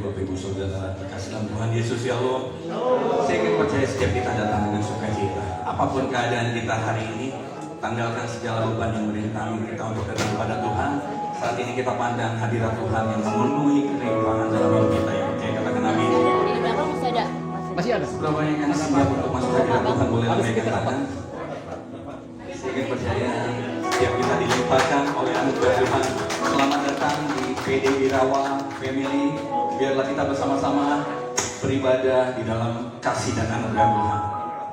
Bapak Ibu Saudara terkasih dalam Tuhan Yesus ya Allah. Saya ingin percaya setiap kita datang dengan sukacita. Apapun keadaan kita hari ini, tanggalkan segala beban yang merintangi kita untuk datang kepada Tuhan. Saat ini kita pandang hadirat Tuhan yang memenuhi kerinduan dalam hidup kita. Yang percaya katakan amin. Di belakang masih ada. Masih ada. Berapa banyak yang siap untuk masuk hadirat Tuhan boleh naikkan tangan. Saya ingin percaya setiap kita dilimpahkan oleh anugerah Tuhan. Selamat datang di PD Irawa Family. Biarlah kita bersama-sama beribadah di dalam kasih dan anugerah Tuhan.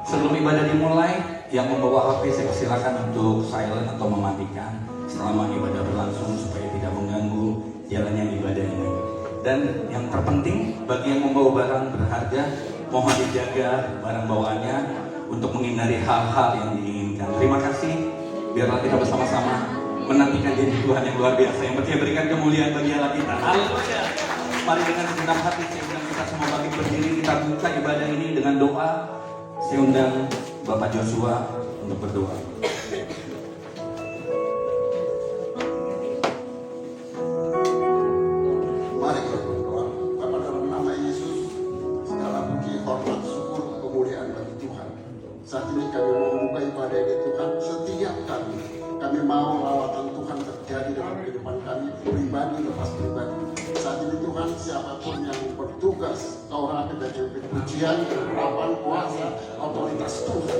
Sebelum ibadah dimulai, yang membawa HP saya persilakan untuk silent atau mematikan selama ibadah berlangsung supaya tidak mengganggu jalannya ibadah ini. Dan yang terpenting bagi yang membawa barang berharga, mohon dijaga barang bawaannya untuk menghindari hal-hal yang diinginkan. Terima kasih. Biarlah kita bersama-sama menantikan janji Tuhan yang luar biasa yang percaya berikan kemuliaan bagi Allah kita. Haleluya. Mari dengan segenap hati saya undang kita semua bagi berdiri, kita buka ibadah ini dengan doa. Saya undang Bapak Joshua untuk berdoa. Mari kita berdoa. Bapa, dalam nama Yesus, segala puji, hormat, syukur, kemuliaan bagi Tuhan. Saat ini kami mau membuka ibadah ini Tuhan. Setiap kami mau lawatan Tuhan terjadi dalam kehidupan kami, pribadi lepas pribadi. Saat ini Tuhan, siapapun yang bertugas, Taurat dan pujian, urapan, kuasa, otoritas Tuhan,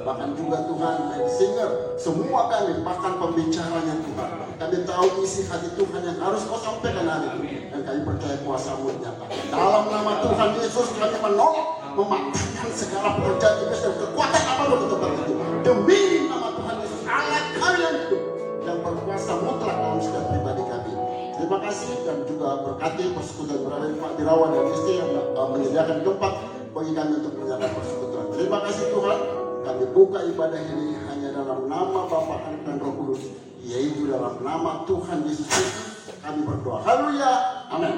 bahkan juga Tuhan, singer, semua kami, bahkan pembicaranya Tuhan, kami tahu isi hati Tuhan yang harus kau sampaikan hari ini, dan kami percaya kuasa-Mu nyata. Dalam nama Tuhan Yesus kami menolak, mematikan segala pekerjaan iblis dan kekuatan apapun di tempat itu. Demi nama Tuhan Yesus, alat kami yang hidup dan berkuasa mutlak dalam setiap pribadi kami. Terima kasih dan juga berkati persekutuan berada Pak Dirawan dan istri yang menyediakan tempat bagi kami untuk menyediakan persekutuan. Terima kasih Tuhan. Kami buka ibadah ini hanya dalam nama Bapa, Anak dan Roh Kudus, yaitu dalam nama Tuhan Yesus Kristus. Kami berdoa. Haleluya. Amin.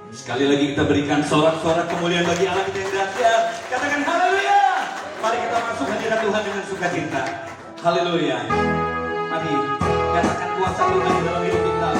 Sekali lagi kita berikan sorak-sorak kemuliaan bagi Allah kita yang dahsyat. Katakan haleluya. Mari kita masuk hadirat Tuhan dengan sukacita. Haleluya. Mari katakan kuasa Tuhan di dalam hidup kita.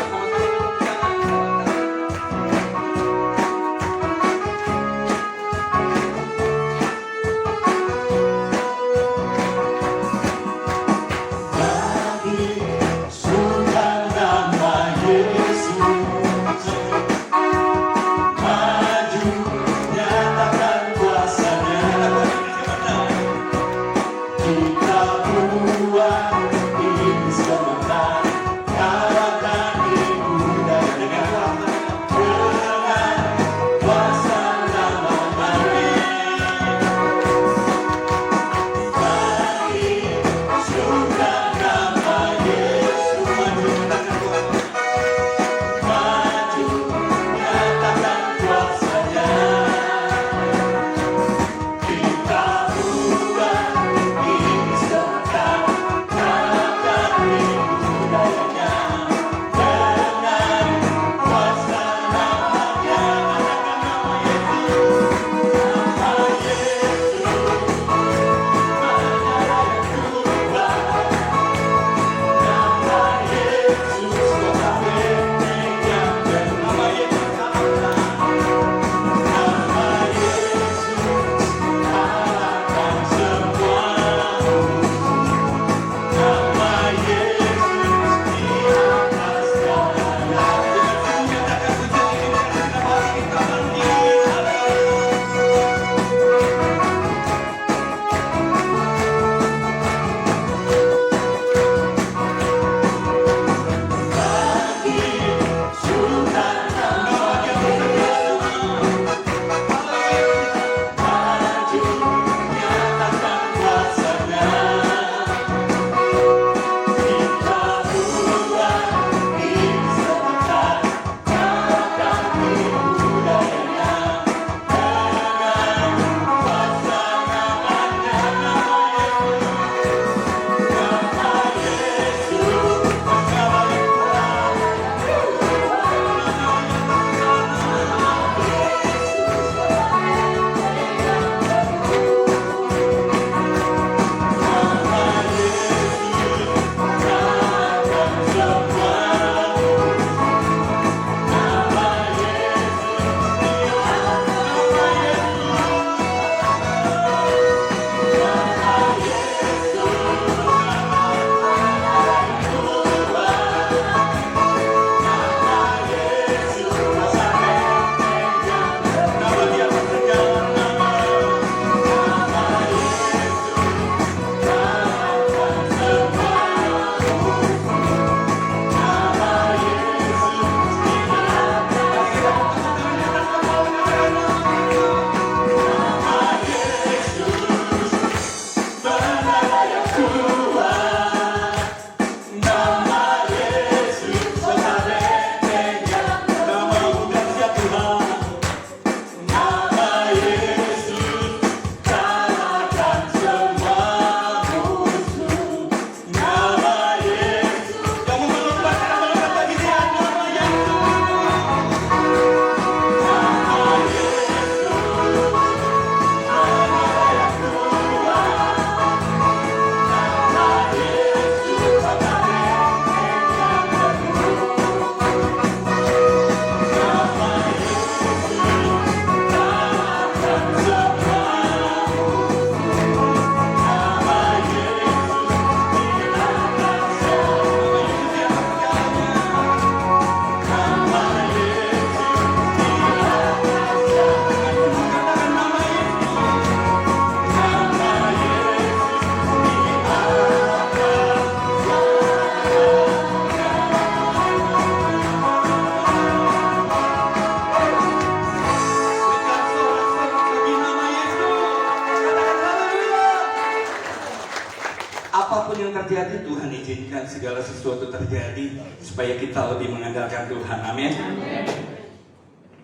mengizinkan segala sesuatu terjadi supaya kita lebih mengandalkan Tuhan. Amin.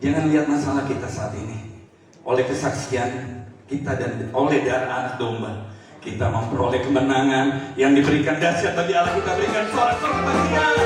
Jangan lihat masalah kita saat ini. Oleh kesaksian kita dan oleh darah anak domba, kita memperoleh kemenangan yang diberikan dahsyat bagi Allah. Kita berikan suara-suara kebahagiaan.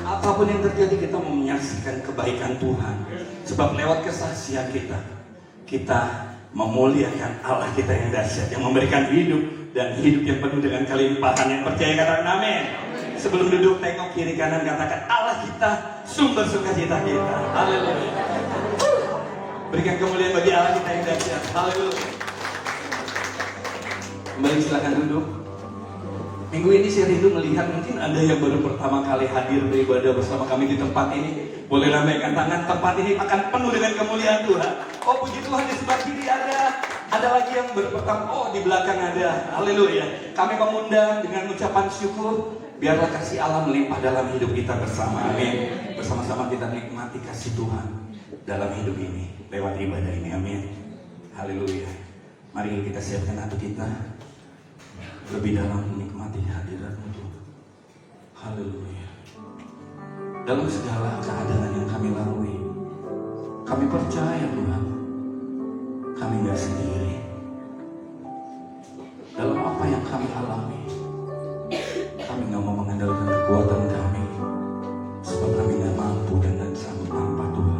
Apapun yang terjadi, kita mau menyaksikan kebaikan Tuhan. Sebab lewat kesaksian kita memuliakan Allah kita yang dahsyat, yang memberikan hidup dan hidup yang penuh dengan kelimpahan. Yang percaya katakan amin. Sebelum duduk, tengok kiri kanan, katakan Allah kita, sumber sukacita kita. Haleluya. Berikan kemuliaan bagi Allah kita yang dahsyat. Haleluya. Kembali silakan duduk. Minggu ini saya rindu melihat mungkin ada yang baru pertama kali hadir beribadah bersama kami di tempat ini. Boleh lambaikan tangan, tempat ini akan penuh dengan kemuliaan Tuhan. Oh puji Tuhan, di sebelah kiri ada lagi yang baru pertama. Oh di belakang ada. Haleluya. Kami mengundang dengan ucapan syukur. Biarlah kasih Allah melimpah dalam hidup kita bersama. Amin. Bersama-sama kita nikmati kasih Tuhan dalam hidup ini lewat ibadah ini. Amin. Haleluya. Mari kita siapkan hati kita lebih dalam menikmati hadirat-Mu Tuhan. Haleluya. Dalam segala keadaan yang kami lalui, kami percaya Tuhan, kami gak sendiri. Dalam apa yang kami alami, kami gak mau mengandalkan kekuatan kami, sebab kami gak mampu dan gak sanggup apa Tuhan.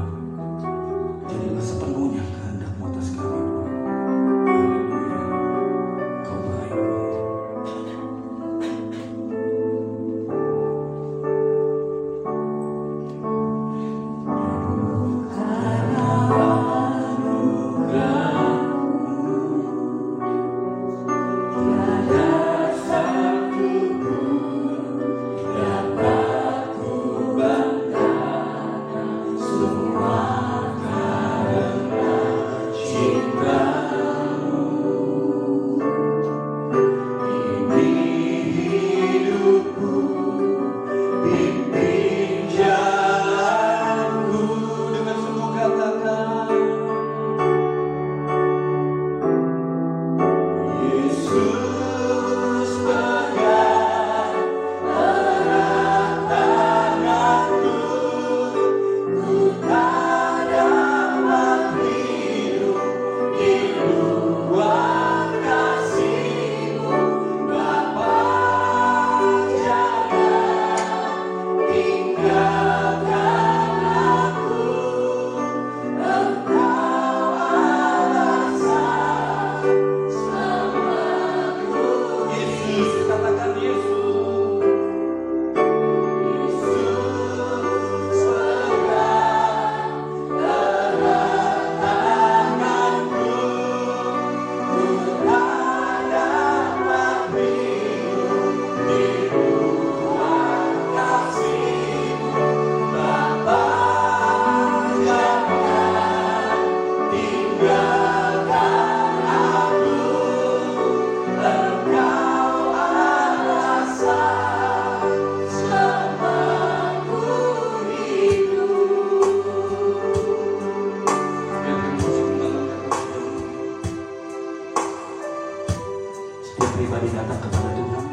pribadi datang kepada Tuhan,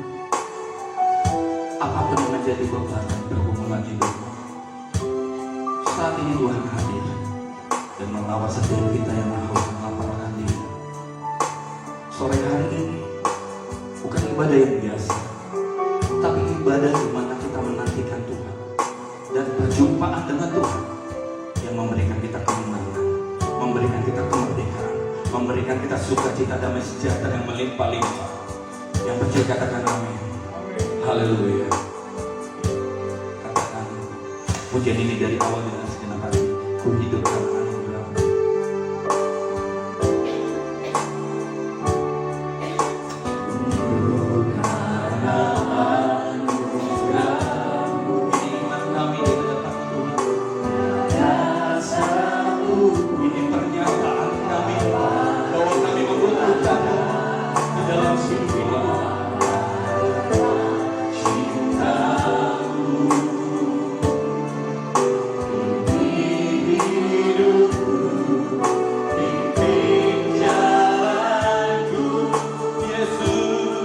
apapun yang menjadi beban dan pergumulan hidupmu, saat ini Tuhan hadir dan melawat setiap kita yang haus melaporkan diri. Sore hari ini bukan ibadah yang biasa, tapi ibadah di mana kita menantikan Tuhan dan perjumpaan dengan Tuhan yang memberikan kita kemenangan, memberikan kita kemerdekaan, memberikan kita sukacita damai sejahtera yang melimpah-limpah. Yang percaya katakan amin. Haleluya. Katakan pujian ini dari awal dengan segenap hati. Ku hidup dalam anugerah-Mu. Ini iman kami di hadapan Tuhan. Ini pernyataan kami bahwa kami membutuhkan di dalam hidup ini. Yesus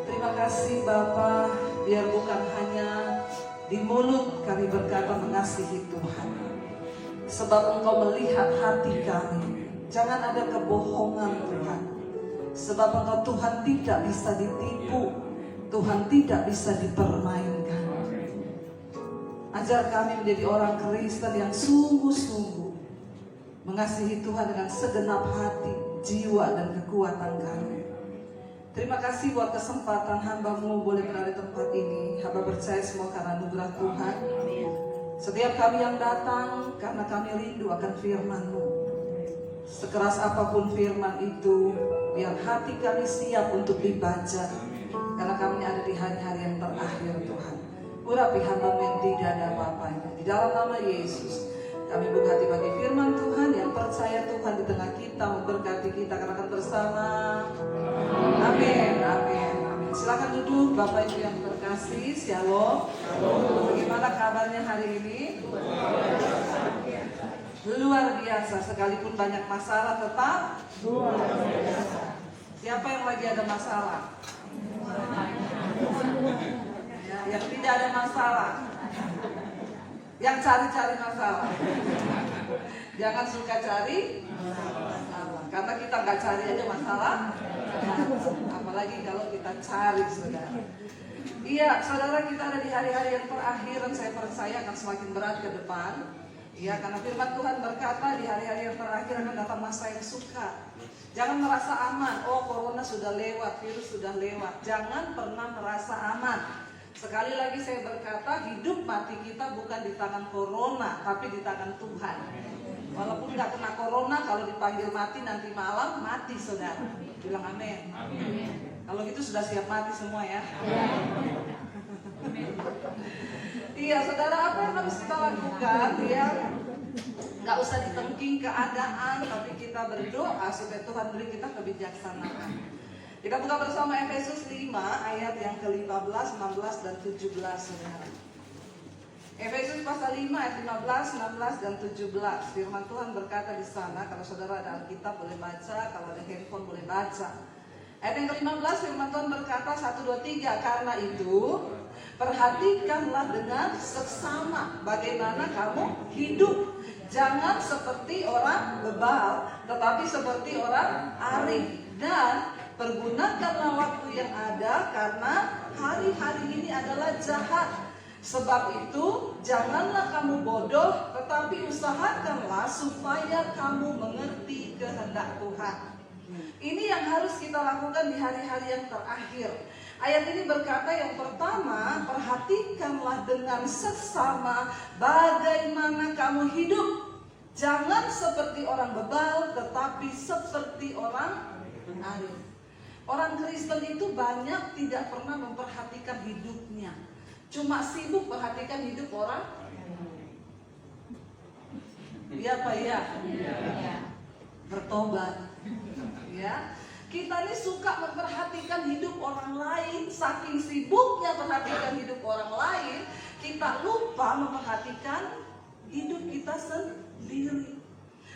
Terima kasih Bapa, biar bukan hanya di mulut kami berkata mengasihi Tuhan, sebab Engkau melihat hati kami. Jangan ada kebohongan Tuhan, sebab Engkau Tuhan tidak bisa ditipu, Tuhan tidak bisa dipermainkan. Ajar kami menjadi orang Kristen yang sungguh-sungguh mengasihi Tuhan dengan segenap hati, jiwa, dan kekuatan kami. Terima kasih buat kesempatan hamba-Mu boleh berada di tempat ini. Hamba percaya semua karena anugerah Tuhan. Setiap kami yang datang karena kami rindu akan firman-Mu. Sekeras apapun firman itu, biar hati kami siap untuk dibaca. Karena kami ada di hari-hari yang terakhir Tuhan. Urapi hamba-Mu yang tidak ada apa-apanya. Di dalam nama Yesus, kami buka hati bagi firman Tuhan yang percaya Tuhan di tengah kita, memberkati kita karena akan bersama. Amin, amin, amin. Silakan duduk Bapak Ibu yang terkasih. Shalom. Bagaimana kabarnya hari ini? Luar biasa. Sekalipun banyak masalah tetap luar biasa. Siapa yang lagi ada masalah? Ya, yang tidak ada masalah. Yang cari-cari masalah. Jangan suka cari masalah. Karena kita nggak cari aja masalah. Apalagi kalau kita cari, saudara. Iya, saudara, kita ada di hari-hari yang terakhir dan saya percaya akan semakin berat ke depan. Iya, karena firman Tuhan berkata di hari-hari yang terakhir akan datang masa yang sukar. Jangan merasa aman. Oh, corona sudah lewat, virus sudah lewat. Jangan pernah merasa aman. Sekali lagi saya berkata, hidup mati kita bukan di tangan corona, tapi di tangan Tuhan. Walaupun nggak kena corona, kalau dipanggil mati nanti malam, mati saudara. Bilang amin. Kalau gitu sudah siap mati semua ya. Iya saudara, apa yang harus kita lakukan? Ya, nggak usah ditengking keadaan, tapi kita berdoa supaya Tuhan beri kita kebijaksanaan. Kita buka bersama Efesus 5 ayat yang ke-15, 16, dan 17 saudara. Efesus pasal 5 ayat 15, 16, dan 17. Firman Tuhan berkata di sana, kalau saudara ada Alkitab boleh baca, kalau ada handphone boleh baca. Ayat yang ke-15 firman Tuhan berkata 1, 2, 3. Karena itu perhatikanlah dengan seksama bagaimana kamu hidup. Jangan seperti orang bebal, tetapi seperti orang arif. Dan pergunakanlah waktu yang ada, karena hari-hari ini adalah jahat. Sebab itu janganlah kamu bodoh, tetapi usahakanlah supaya kamu mengerti kehendak Tuhan. Ini yang harus kita lakukan di hari-hari yang terakhir. Ayat ini berkata yang pertama, perhatikanlah dengan seksama bagaimana kamu hidup. Jangan seperti orang bebal, tetapi seperti orang arif. Orang Kristen itu banyak tidak pernah memperhatikan hidupnya. Cuma sibuk perhatikan hidup orang. Iya Pak ya? Bertobat. Ya. Kita ini suka memperhatikan hidup orang lain. Saking sibuknya perhatikan hidup orang lain, kita lupa memperhatikan hidup kita sendiri.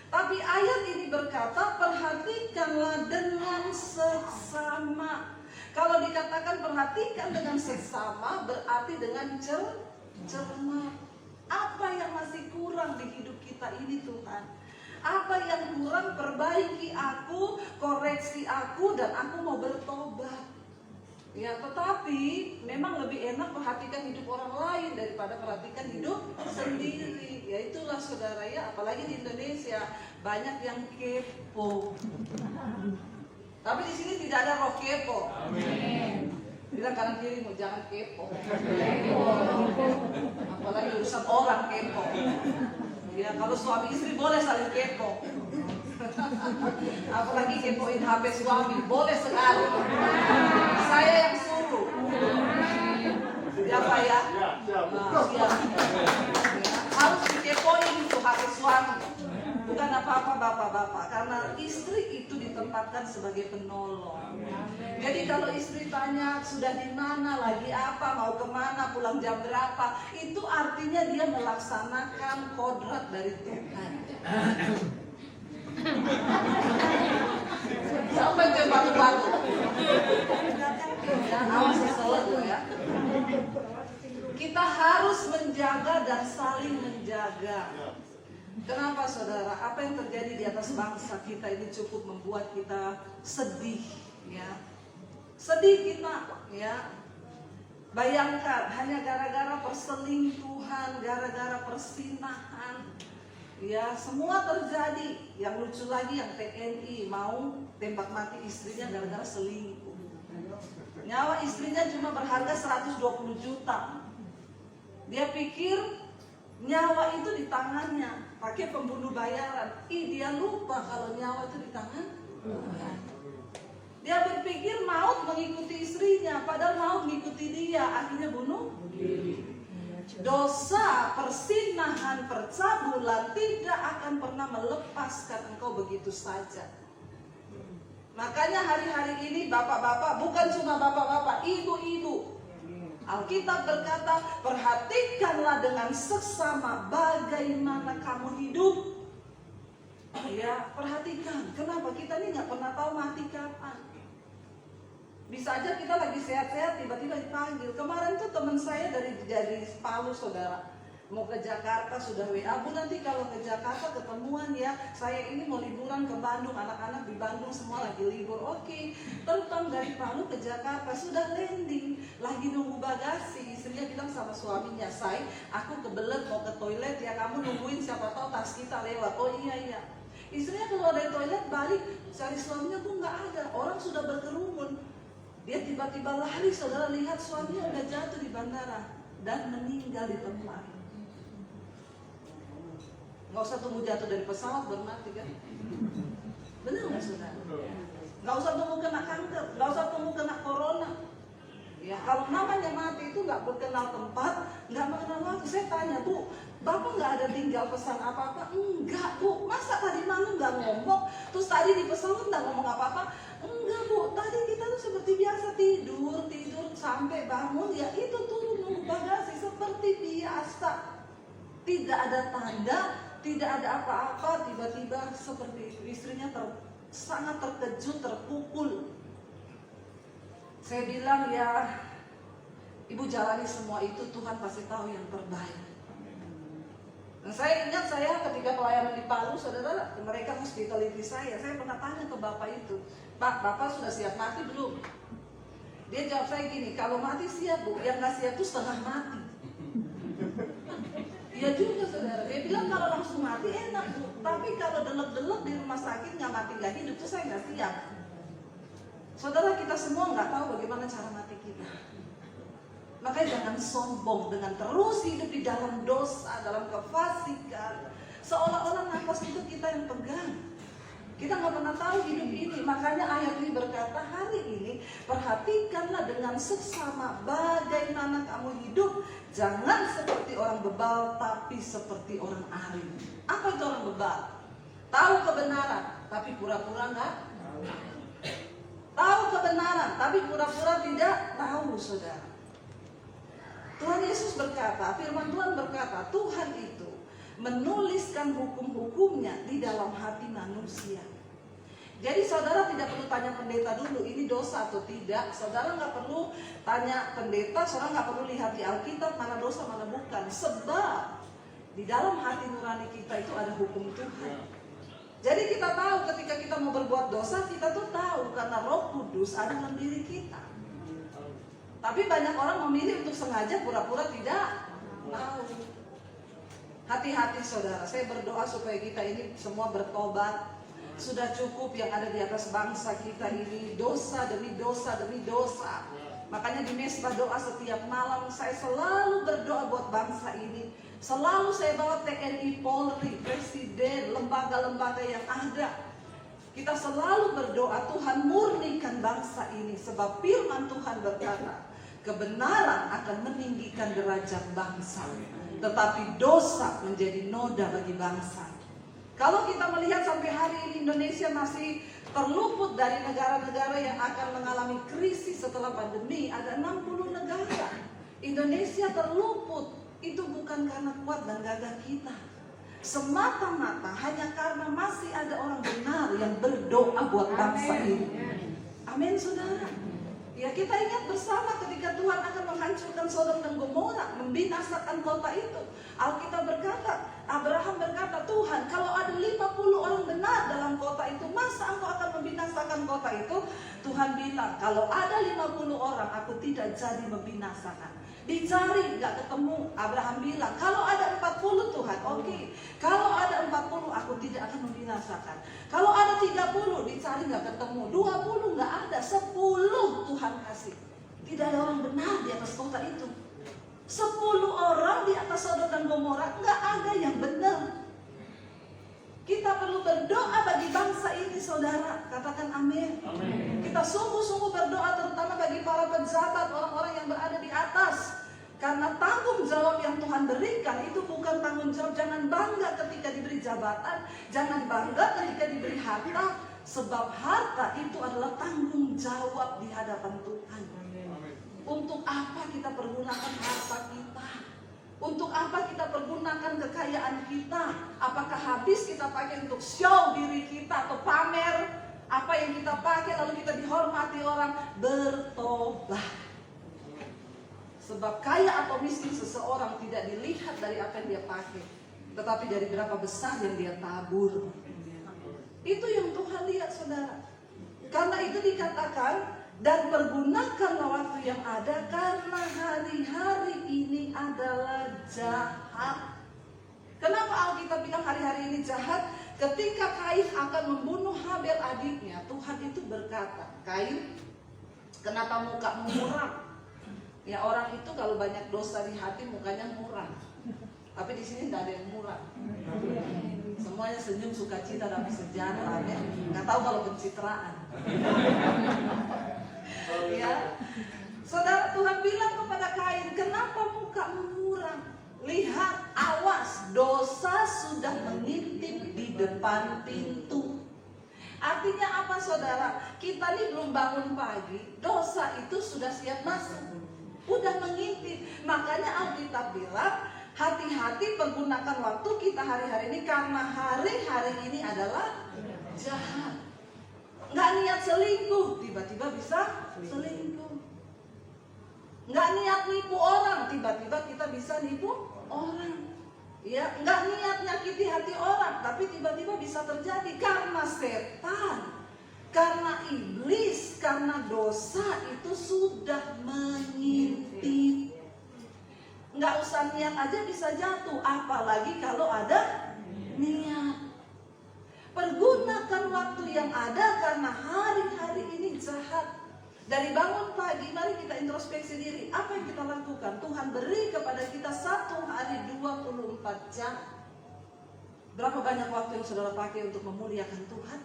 Tapi ayat ini berkata, perhatikanlah dengan seksama. Kalau dikatakan perhatikan dengan seksama, berarti dengan cermat. Apa yang masih kurang di hidup kita ini Tuhan? Apa yang kurang? Perbaiki aku, koreksi aku, dan aku mau bertobat. Ya, tetapi memang lebih enak perhatikan hidup orang lain daripada perhatikan hidup sendiri. Ya itulah saudara ya, apalagi di Indonesia banyak yang kepo. Tapi di sini tidak ada roh kepo. Amin. Bilang kanan kirimu jangan kepo. Apalagi urusan orang kepo. Ya kalau suami istri boleh saling kepo. Apalagi kepoin HP suami, boleh sekali. Saya yang suruh. Siapa ya? Nah, siap. Harus dikepoin itu HP suami. Bukan apa-apa bapak-bapak, karena istri itu ditempatkan sebagai penolong. Jadi kalau istri tanya sudah di mana, lagi apa, mau kemana, pulang jam berapa, itu artinya dia melaksanakan kodrat dari Tuhan. Siapa yang batu-batu? Ya, awas selalu ya. Kita harus menjaga dan saling menjaga. Kenapa saudara? Apa yang terjadi di atas bangsa kita ini cukup membuat kita sedih, ya. Sedih kita, ya. Bayangkan hanya gara-gara perselingkuhan, gara-gara persinahan, ya semua terjadi. Yang lucu lagi yang TNI mau tembak mati istrinya gara-gara selingkuh. Nyawa istrinya cuma berharga 120 juta. Dia pikir nyawa itu di tangannya, pakai pembunuh bayaran. Dia lupa kalau nyawa itu di tangan Tuhan. Dia berpikir maut mengikuti istrinya, padahal maut mengikuti dia, akhirnya bunuh diri. Dosa, persinahan, percabulan tidak akan pernah melepaskan engkau begitu saja. Makanya hari-hari ini bapak-bapak, bukan cuma bapak-bapak, ibu-ibu, Alkitab berkata, perhatikanlah dengan seksama bagaimana kamu hidup. Ya, perhatikan. Kenapa? Kita ini nggak pernah tahu mati kapan. Bisa aja kita lagi sehat-sehat, tiba-tiba dipanggil. Kemarin tuh teman saya dari Palu, saudara, mau ke Jakarta, sudah WA, Bu nanti kalau ke Jakarta ketemuan ya. Saya ini mau liburan ke Bandung, anak-anak di Bandung semua lagi libur. Oke, terbang dari Palu ke Jakarta, sudah landing, lagi nunggu bagasi. Istrinya bilang sama suaminya, Say, aku kebelet mau ke toilet ya, kamu nungguin siapa tahu tas kita lewat. Oh iya. Istrinya keluar dari toilet, balik, cari suaminya tuh nggak ada, orang sudah berkerumun. Dia tiba-tiba lari, saudara lihat suaminya udah jatuh di bandara dan meninggal di tempat. Nggak usah tunggu jatuh dari pesawat baru mati kan? Benar nggak saudara? Nggak usah tunggu kena kanker, nggak usah tunggu kena corona. Ya, kalau namanya mati itu nggak berkenal tempat, nggak mengenal waktu. Saya tanya, Bu, Bapak nggak ada tinggal pesan apa-apa? Enggak, Bu. Masa tadi malam nggak ngomong? Terus tadi di pesawat nggak ngomong apa-apa? Enggak, Bu. Tadi kita tuh seperti biasa tidur sampai bangun, ya itu turun nunggu bagasi seperti biasa. Tidak ada tanda, tidak ada apa-apa. Tiba-tiba seperti itu, istrinya sangat terkejut, terpukul. Saya bilang ya, Ibu jalani semua itu, Tuhan pasti tahu yang terbaik. Nah, saya ingat saya ketika pelayanan di Palu, saudara, mereka hospitality saya pernah tanya ke bapak itu, Pak, bapak sudah siap mati belum? Dia jawab saya gini, kalau mati siap Bu, yang nggak siap itu setengah mati. Iya juga saudara, dia bilang kalau langsung mati enak Bu, tapi kalau delek-delek di rumah sakit nggak mati nggak hidup itu saya nggak siap. Saudara, kita semua nggak tahu bagaimana cara mati kita. Makanya jangan sombong dengan terus hidup di dalam dosa, dalam kefasikan, seolah-olah nafas itu kita yang pegang. Kita nggak pernah tahu hidup ini. Makanya ayat ini berkata, hari ini perhatikanlah dengan seksama bagaimana kamu hidup. Jangan seperti orang bebal, tapi seperti orang alim. Apa itu orang bebal? Tahu kebenaran, tapi pura-pura nggak. Tahu kebenaran, tapi pura-pura tidak tahu, saudara. Tuhan Yesus berkata, firman Tuhan berkata, Tuhan itu menuliskan hukum-hukumnya di dalam hati manusia. Jadi saudara tidak perlu tanya pendeta dulu, ini dosa atau tidak. Saudara nggak perlu tanya pendeta, saudara nggak perlu lihat di Alkitab mana dosa, mana bukan. Sebab di dalam hati nurani kita itu ada hukum Tuhan. Jadi kita tahu ketika kita mau berbuat dosa, kita tuh tahu karena Roh Kudus ada dalam diri kita. Tapi banyak orang memilih untuk sengaja pura-pura tidak tahu. Hati-hati saudara, saya berdoa supaya kita ini semua bertobat. Sudah cukup yang ada di atas bangsa kita ini, dosa demi dosa demi dosa. Makanya di mesbah doa setiap malam saya selalu berdoa buat bangsa ini. Selalu saya bawa TNI, Polri, Presiden, lembaga-lembaga yang ada. Kita selalu berdoa, Tuhan murnikan bangsa ini. Sebab firman Tuhan berkata, kebenaran akan meninggikan derajat bangsa, tetapi dosa menjadi noda bagi bangsa. Kalau kita melihat sampai hari ini Indonesia masih terluput dari negara-negara yang akan mengalami krisis setelah pandemi. Ada 60 negara. Indonesia terluput. Itu bukan karena kuat dan gagah kita. semata-mata hanya karena masih ada orang benar yang berdoa buat bangsa ini. Amin, saudara. Ya, kita ingat bersama ketika Tuhan akan menghancurkan Sodom dan Gomora, membinasakan kota itu. Alkitab berkata, Abraham berkata, Tuhan, kalau ada 50 orang benar dalam kota itu, masa engkau akan membinasakan kota itu? Tuhan bilang, kalau ada 50 orang, aku tidak jadi membinasakan. Dicari, gak ketemu. Abraham bilang, kalau ada 40 Tuhan, oke. Kalau ada 40, aku tidak akan membinasakan. Kalau ada 30, dicari gak ketemu. 20 gak ada, 10 Tuhan kasih. Tidak ada orang benar di atas kota itu. 10 orang di atas Sodom dan Gomora, gak ada yang benar. Kita perlu berdoa bagi bangsa ini, saudara. Katakan amin. Amin. Kita sungguh-sungguh berdoa terutama bagi para pejabat, orang-orang yang berada di atas. Karena tanggung jawab yang Tuhan berikan itu bukan tanggung jawab. Jangan bangga ketika diberi jabatan. Jangan bangga ketika diberi harta. Sebab harta itu adalah tanggung jawab di hadapan Tuhan. Untuk apa kita pergunakan harta kita? Untuk apa kita pergunakan kekayaan kita? Apakah habis kita pakai untuk show diri kita atau pamer apa yang kita pakai lalu kita dihormati orang? Bertobat. Sebab kaya atau miskin seseorang tidak dilihat dari apa yang dia pakai, tetapi dari berapa besar yang dia tabur. Itu yang Tuhan lihat, saudara. Karena itu dikatakan, dan pergunakanlah waktu yang ada karena hari-hari ini adalah jahat. Kenapa Alkitab bilang hari-hari ini jahat? Ketika Kain akan membunuh Habel adiknya, Tuhan itu berkata, Kain, kenapa mukamu muram? Ya, orang itu kalau banyak dosa di hati mukanya muram. Tapi di sini tidak ada yang muram. Semuanya senyum, sukacita, damai sejahtera. Ya. Nggak tahu kalau pencitraan. Ya, saudara, Tuhan bilang kepada Kain, kenapa mukamu muram? Lihat, awas, dosa sudah mengintip di depan pintu. Artinya apa, saudara? Kita ini belum bangun pagi, dosa itu sudah siap masuk, udah mengintip. Makanya Alkitab bilang, hati-hati pergunakan waktu kita hari-hari ini, karena hari-hari ini adalah jahat. Nggak niat selingkuh, tiba-tiba bisa selingkuh. Nggak niat nipu orang, tiba-tiba kita bisa nipu orang. Ya, nggak niat nyakiti hati orang, tapi tiba-tiba bisa terjadi karena setan, karena iblis, karena dosa itu sudah mengintip. Nggak usah niat aja bisa jatuh, apalagi kalau ada niat. Pergunakan waktu yang ada karena hari-hari ini jahat. Dari bangun pagi, mari kita introspeksi diri. Apa yang kita lakukan? Tuhan beri kepada kita 1 hari 24 jam. Berapa banyak waktu yang saudara pakai untuk memuliakan Tuhan?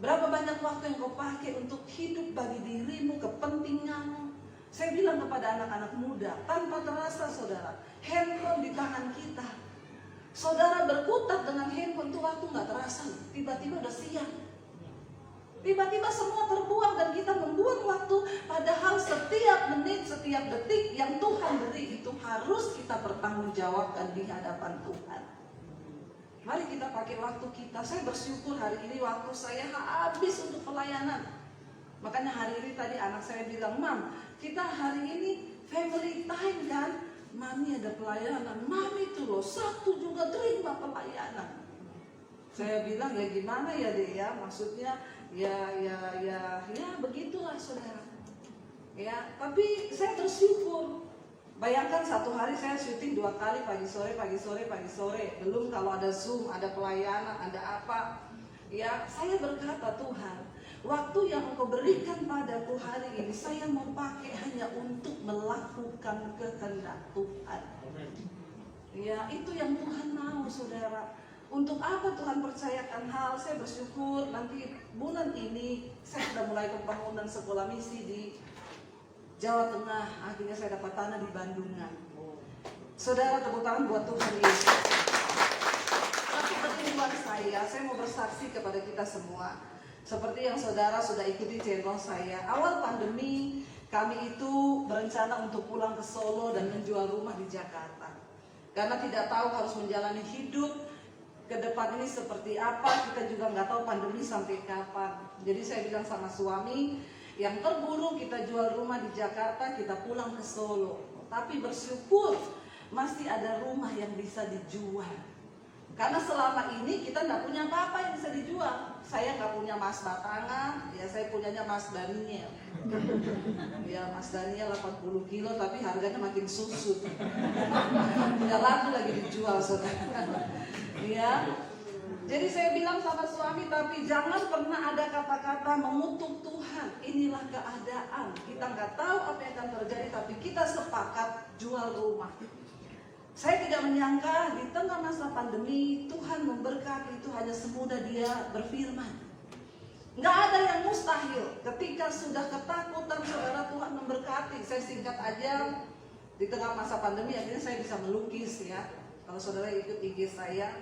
Berapa banyak waktu yang kau pakai untuk hidup bagi dirimu, kepentinganmu? Saya bilang kepada anak-anak muda, tanpa terasa saudara, handphone di tangan kita. Saudara berkutat dengan handphone itu waktu nggak terasa, tiba-tiba udah siang. Tiba-tiba semua terbuang dan kita membuang waktu. Padahal setiap menit, setiap detik yang Tuhan beri itu harus kita pertanggungjawabkan di hadapan Tuhan. Mari kita pakai waktu kita. Saya bersyukur hari ini waktu saya habis untuk pelayanan. Makanya hari ini tadi anak saya bilang, Mam, kita hari ini family time kan? Mami ada pelayanan, Mami tuh loh Sabtu juga terima pelayanan. Saya bilang ya gimana ya deh ya, maksudnya ya begitulah saudara. Ya, tapi saya bersyukur. Bayangkan satu hari saya syuting 2 kali, pagi sore. Belum kalau ada Zoom, ada pelayanan, ada apa. Ya, saya berkata Tuhan, waktu yang Engkau berikan padaku hari ini, saya mau pakai hanya untuk melakukan kehendak Tuhan. Ya, itu yang Tuhan mau, saudara. Untuk apa Tuhan percayakan hal? Saya bersyukur nanti bulan ini saya sudah mulai pembangunan sekolah misi di Jawa Tengah. Akhirnya saya dapat tanah di Bandungan. Saudara, tepuk tangan buat Tuhan Yesus. Tapi pertemuan saya mau bersaksi kepada kita semua. Seperti yang saudara sudah ikuti channel saya, awal pandemi kami itu berencana untuk pulang ke Solo dan menjual rumah di Jakarta. Karena tidak tahu harus menjalani hidup ke depan ini seperti apa, kita juga nggak tahu pandemi sampai kapan. Jadi saya bilang sama suami, yang terburuk kita jual rumah di Jakarta, kita pulang ke Solo. Tapi bersyukur masih ada rumah yang bisa dijual. Karena selama ini kita nggak punya apa-apa yang bisa dijual. Saya nggak punya emas batangan, ya saya punyanya Mas Daniel. Ya Mas Daniel 80 kilo tapi harganya makin susut. Tidak laku lagi dijual saudara. Ya. Jadi saya bilang sama suami, tapi jangan pernah ada kata-kata mengutuk Tuhan. Inilah keadaan. Kita nggak tahu apa yang akan terjadi, tapi kita sepakat jual rumah. Saya tidak menyangka di tengah masa pandemi Tuhan memberkati itu hanya semudah Dia berfirman. Nggak ada yang mustahil. Ketika sudah ketakutan saudara, Tuhan memberkati. Saya singkat aja, di tengah masa pandemi akhirnya saya bisa melukis ya. Kalau saudara ikut IG saya,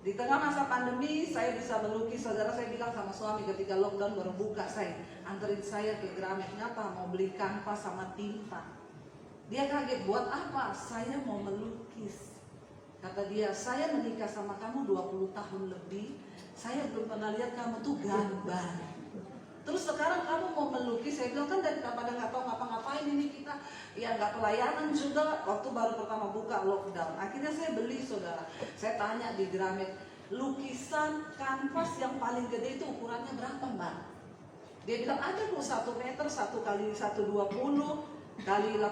di tengah masa pandemi saya bisa melukis. Saudara, saya bilang sama suami ketika lockdown baru buka, saya anterin saya ke Gramet. Kenapa? Mau beli kanvas sama tinta. Dia kaget, buat apa? Saya mau melukis. Kata dia, saya menikah sama kamu 20 tahun lebih, saya belum pernah lihat kamu tuh gambar. Terus sekarang kamu mau melukis. Saya bilang, kan daripada nggak tahu ngapa-ngapain ini kita, ya nggak pelayanan juga. Waktu baru pertama buka lockdown, akhirnya saya beli saudara. Saya tanya di Gramet, lukisan kanvas yang paling gede itu ukurannya berapa mbak? Dia bilang ada bu 1 meter 1 kali 120 kali 80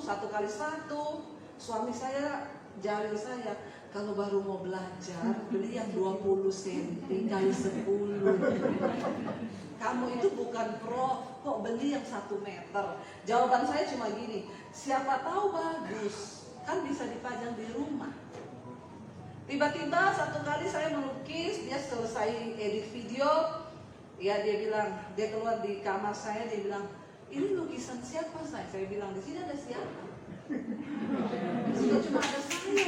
1 kali 1. Suami saya jari saya, kalau baru mau belajar beli yang 20 cm kali 10. Kamu itu bukan pro, kok beli yang 1 meter? Jawaban saya cuma gini, siapa tahu bagus, kan bisa dipajang di rumah. Tiba-tiba satu kali saya melukis, dia selesai edit video, ya dia bilang, dia keluar di kamar saya, dia bilang, ini lukisan siapa saya? Saya bilang, di sini ada siapa? Di sini cuma ada saya.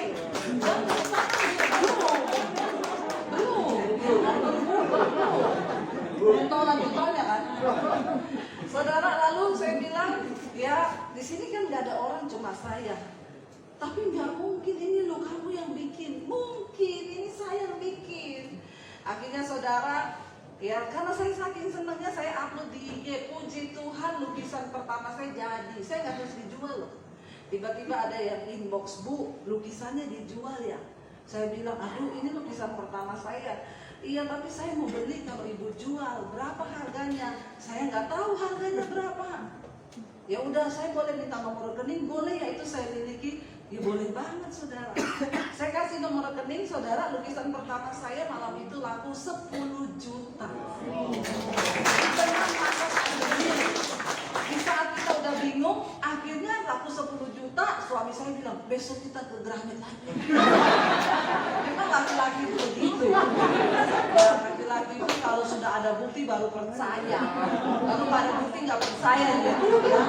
Belum tahu lanjutannya kan? Saudara, lalu saya bilang, ya di sini kan nggak ada orang, cuma saya. Tapi nggak mungkin ini lo kamu yang bikin. Mungkin ini saya yang bikin. Akhirnya saudara, ya karena saya saking senangnya saya upload di IG, puji Tuhan lukisan pertama saya jadi. Saya nggak terus dijual loh. Tiba-tiba ada yang inbox, bu lukisannya dijual ya. Saya bilang, aduh ini lukisan pertama saya. Iya tapi saya mau beli kalau ibu jual. Berapa harganya? Saya nggak tahu harganya berapa. Ya udah saya boleh minta nomor rekening, boleh ya itu saya miliki. Ya boleh banget saudara. Saya kasih nomor rekening saudara, lukisan pertama saya malam itu laku 10 juta. Dengan masa pandemi. Di saat kita udah bingung, akhirnya laku 10 juta. Suami saya bilang, besok kita ke Gramet lagi. Memang laki-laki itu begitu. Laki-laki itu kalau sudah ada bukti baru percaya. Kalau nggak ada bukti nggak percaya gitu ya.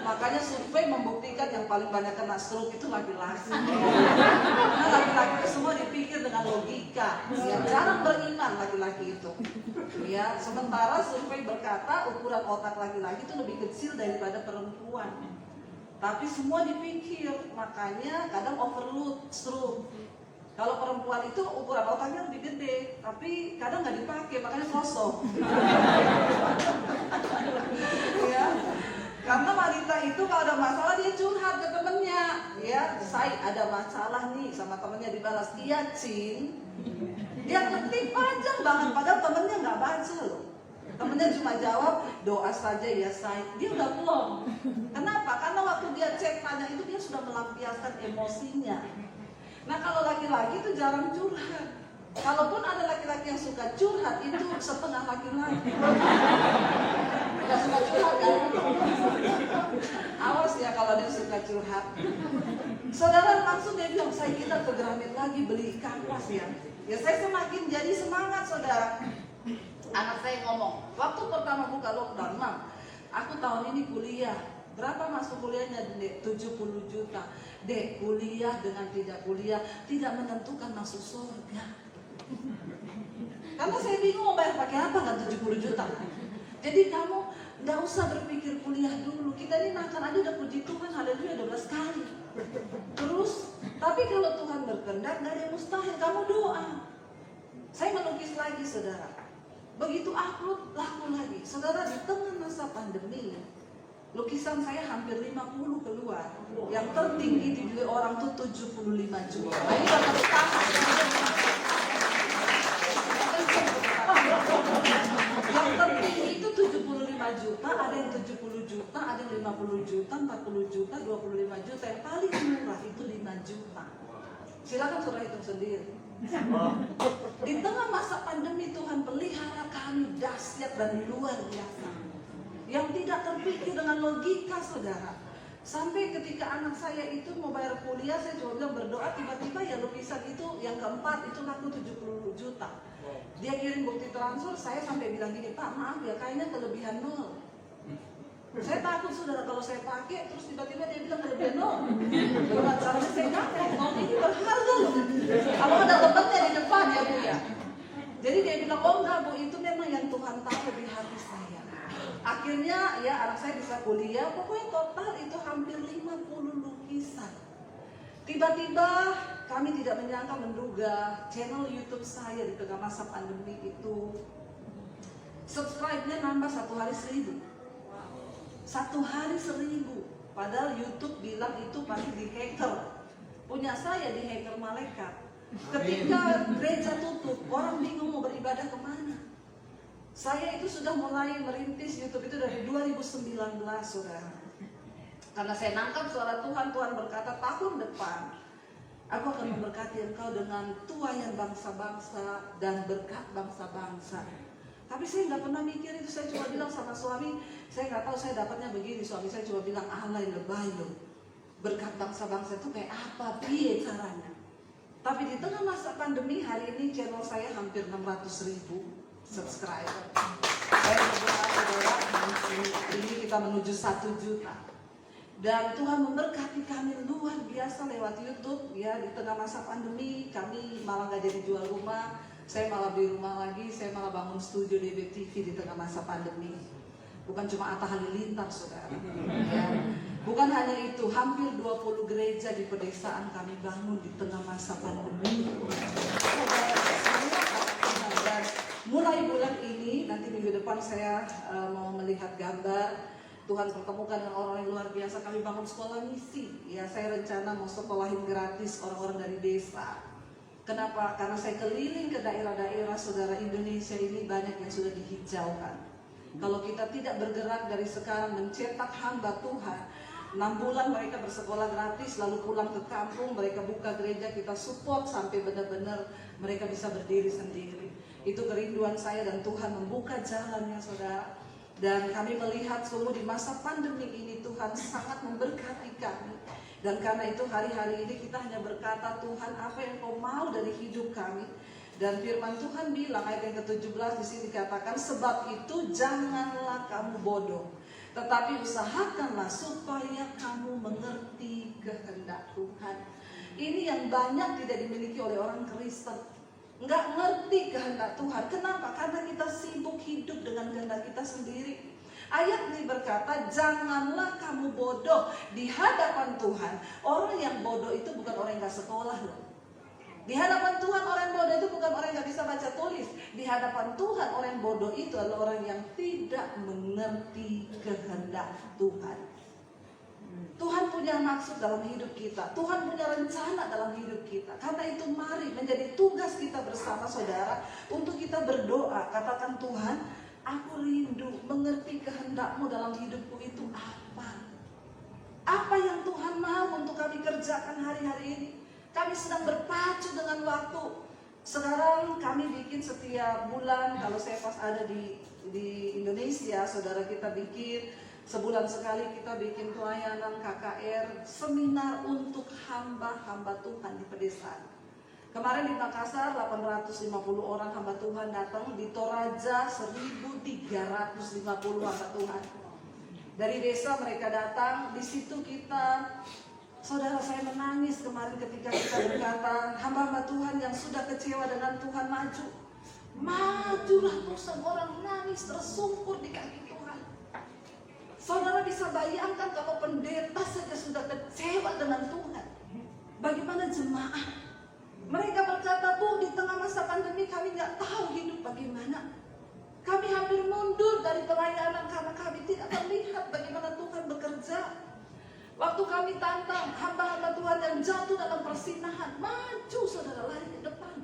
Makanya survei membuktikan yang paling banyak kena stroke itu laki-laki. Karena laki-laki itu semua dipikir dengan logika. Ya, jarang beriman laki-laki itu. Ya, sementara survei berkata ukuran otak laki-laki itu lebih kecil daripada perempuan. Tapi semua dipikir, makanya kadang overload stroke. Kalau perempuan itu ukuran otaknya lebih gede, tapi kadang nggak dipakai, makanya kosong. Ya. Karena wanita itu kalau ada masalah dia curhat ke temennya, ya, saya ada masalah nih sama temennya, dibalas, iya Cin. Dia ketik panjang banget, padahal temennya nggak baca loh. Temennya cuma jawab doa saja ya saya. Dia udah belum. Kenapa? Karena waktu dia chat panjang itu dia sudah melampiaskan emosinya. Nah kalau laki-laki itu jarang curhat. Kalaupun ada laki-laki yang suka curhat itu setengah laki-laki. Gak suka curhat kan? Awas ya kalau dia suka curhat. Saudara langsung dia bilang, saya kita ke Gramet lagi beli kanvas ya. Ya saya semakin jadi semangat saudara. Anak saya ngomong, waktu pertama buka lockdown, Mam, aku tahun ini kuliah. Berapa masuk kuliahnya, Dek? 70 juta. Dek, kuliah dengan tidak kuliah tidak menentukan masuk surga. Karena saya bingung mau bayar pakai apa kan 70 juta. Jadi kamu nggak usah berpikir kuliah dulu. Kita ini makan aja udah puji Tuhan, haleluya 12 kali. Terus, tapi kalau Tuhan berkehendak nggak ada yang mustahil, kamu doa. Saya melukis lagi saudara. Begitu upload, laku lagi. Saudara, di tengah masa pandemi, lukisan saya hampir 50 keluar. Yang tertinggi dibeli orang tuh 75 juta. Nah, ini baru pertama. Yang tertinggi itu 75 juta, ada yang 70 juta, ada yang 50 juta, 40 juta, 25 juta. Yang paling murah itu 5 juta. Silakan saudara hitung sendiri. Di tengah masa pandemi Tuhan pelihara kami dahsyat dan luar biasa, yang tidak terpikir dengan logika saudara. Sampai ketika anak saya itu mau bayar kuliah, saya cuma bilang berdoa, tiba-tiba ya lukisan itu yang keempat itu laku 70 juta. Dia kirim bukti transfer, saya sampai bilang gini, Pak maaf ya kayaknya kelebihan 0. Saya takut saudara kalau saya pakai terus tiba-tiba dia bilang kelebihan 0. Caranya saya pakai, ini berharga loh. Kalau ada lembatnya di depan ya Bu ya. Jadi dia bilang, oh enggak Bu, itu memang yang Tuhan tahu di hati saya. Akhirnya ya anak saya bisa kuliah, pokoknya total itu hampir 50 lukisan. Tiba-tiba kami tidak menyangka menduga channel YouTube saya di tengah masa pandemi itu subscribe-nya nambah 1 hari 1.000. 1 hari 1.000. Padahal YouTube bilang itu pasti di-hacker. Punya saya di-hacker malaikat. Ketika gereja tutup, orang bingung mau beribadah kemana. Saya itu sudah mulai merintis YouTube itu dari 2019 saudara. Karena saya nangkap suara Tuhan, Tuhan berkata tahun depan aku akan memberkati engkau dengan tuayan bangsa-bangsa dan berkat bangsa-bangsa. Tapi saya nggak pernah mikir itu, saya cuma bilang sama suami, saya nggak tahu saya dapatnya begini. Suami saya cuma bilang, alay lebay loh, berkat bangsa-bangsa itu kayak apa, piye caranya. Tapi di tengah masa pandemi hari ini channel saya hampir 600.000 subscriber. Saya berdoa saudara, ini kita menuju 1 juta. Dan Tuhan memberkati kami luar biasa lewat YouTube ya. Di tengah masa pandemi kami malah gak jadi jual rumah, saya malah beli rumah lagi, saya malah bangun studio DBTV di tengah masa pandemi. Bukan cuma Atta Halilintar saudara ya. Bukan hanya itu, hampir 20 gereja di pedesaan kami bangun di tengah masa pandemi. Dan mulai bulan ini, nanti minggu depan saya mau melihat gambar Tuhan pertemukan dengan orang yang luar biasa. Kami bangun sekolah misi. Ya, saya rencana mau sekolahin gratis orang-orang dari desa. Kenapa? Karena saya keliling ke daerah-daerah saudara Indonesia ini banyak yang sudah dihijaukan. Kalau kita tidak bergerak dari sekarang mencetak hamba Tuhan, 6 bulan mereka bersekolah gratis, lalu pulang ke kampung, mereka buka gereja, kita support sampai benar-benar mereka bisa berdiri sendiri. Itu kerinduan saya dan Tuhan membuka jalannya saudara. Dan kami melihat sungguh di masa pandemi ini Tuhan sangat memberkati kami. Dan karena itu hari-hari ini kita hanya berkata, Tuhan apa yang kau mau dari hidup kami. Dan firman Tuhan bilang ayat yang ke-17 di sini dikatakan, sebab itu janganlah kamu bodoh, tetapi usahakanlah supaya kamu mengerti kehendak Tuhan. Ini yang banyak tidak dimiliki oleh orang Kristen. Nggak ngerti kehendak Tuhan. Kenapa? Karena kita sibuk hidup dengan kehendak kita sendiri. Ayat ini berkata, janganlah kamu bodoh di hadapan Tuhan. Orang yang bodoh itu bukan orang yang gak sekolah loh. Di hadapan Tuhan orang yang bodoh itu bukan orang yang gak bisa baca tulis. Di hadapan Tuhan orang yang bodoh itu adalah orang yang tidak mengerti kehendak Tuhan. Tuhan punya maksud dalam hidup kita. Tuhan punya rencana dalam hidup kita. Karena itu mari menjadi tugas kita bersama saudara untuk kita berdoa. Katakan, Tuhan, aku rindu mengerti kehendak-Mu dalam hidupku itu apa. Apa yang Tuhan mau untuk kami kerjakan hari-hari ini. Kami sedang berpacu dengan waktu. Sekarang kami bikin setiap bulan, kalau saya pas ada di Indonesia, saudara kita bikin sebulan sekali kita bikin pelayanan KKR, seminar untuk hamba-hamba Tuhan di pedesaan. Kemarin di Makassar 850 orang hamba Tuhan datang, di Toraja 1.350 hamba Tuhan. Dari desa mereka datang, di situ kita, saudara saya menangis kemarin ketika kita berkata, hamba-hamba Tuhan yang sudah kecewa dengan Tuhan maju. Maju ratusan orang nangis tersungkur di kaki Tuhan. Saudara bisa bayangkan kalau pendeta saja sudah kecewa dengan Tuhan, bagaimana jemaat? Mereka berkata, Bu, di tengah masa pandemi kami nggak tahu hidup bagaimana. Kami hampir mundur dari pelayanan karena kami tidak melihat bagaimana Tuhan bekerja. Waktu kami tantang hamba-hamba Tuhan yang jatuh dalam persinahan, maju saudara, lari ke depan.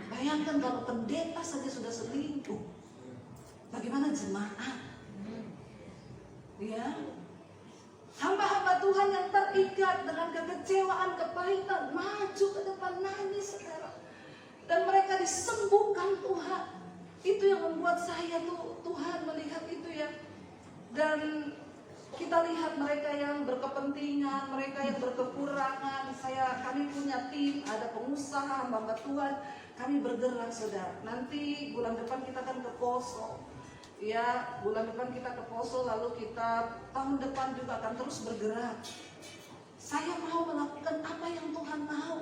Bayangkan kalau pendeta saja sudah selingkuh, bagaimana jemaat? Ya, hamba-hamba Tuhan yang terikat dengan kekecewaan, kepahitan, maju ke depan, nangis saudara. Dan mereka disembuhkan Tuhan. Itu yang membuat saya Tuhan melihat itu ya. Dan kita lihat mereka yang berkepentingan, mereka yang berkekurangan. Kami punya tim, ada pengusaha, hamba Tuhan. Kami bergerak saudara. Nanti bulan depan kita akan ke Poso. Ya, bulan depan kita ke Poso, lalu kita tahun depan juga akan terus bergerak. Saya mau melakukan apa yang Tuhan mau.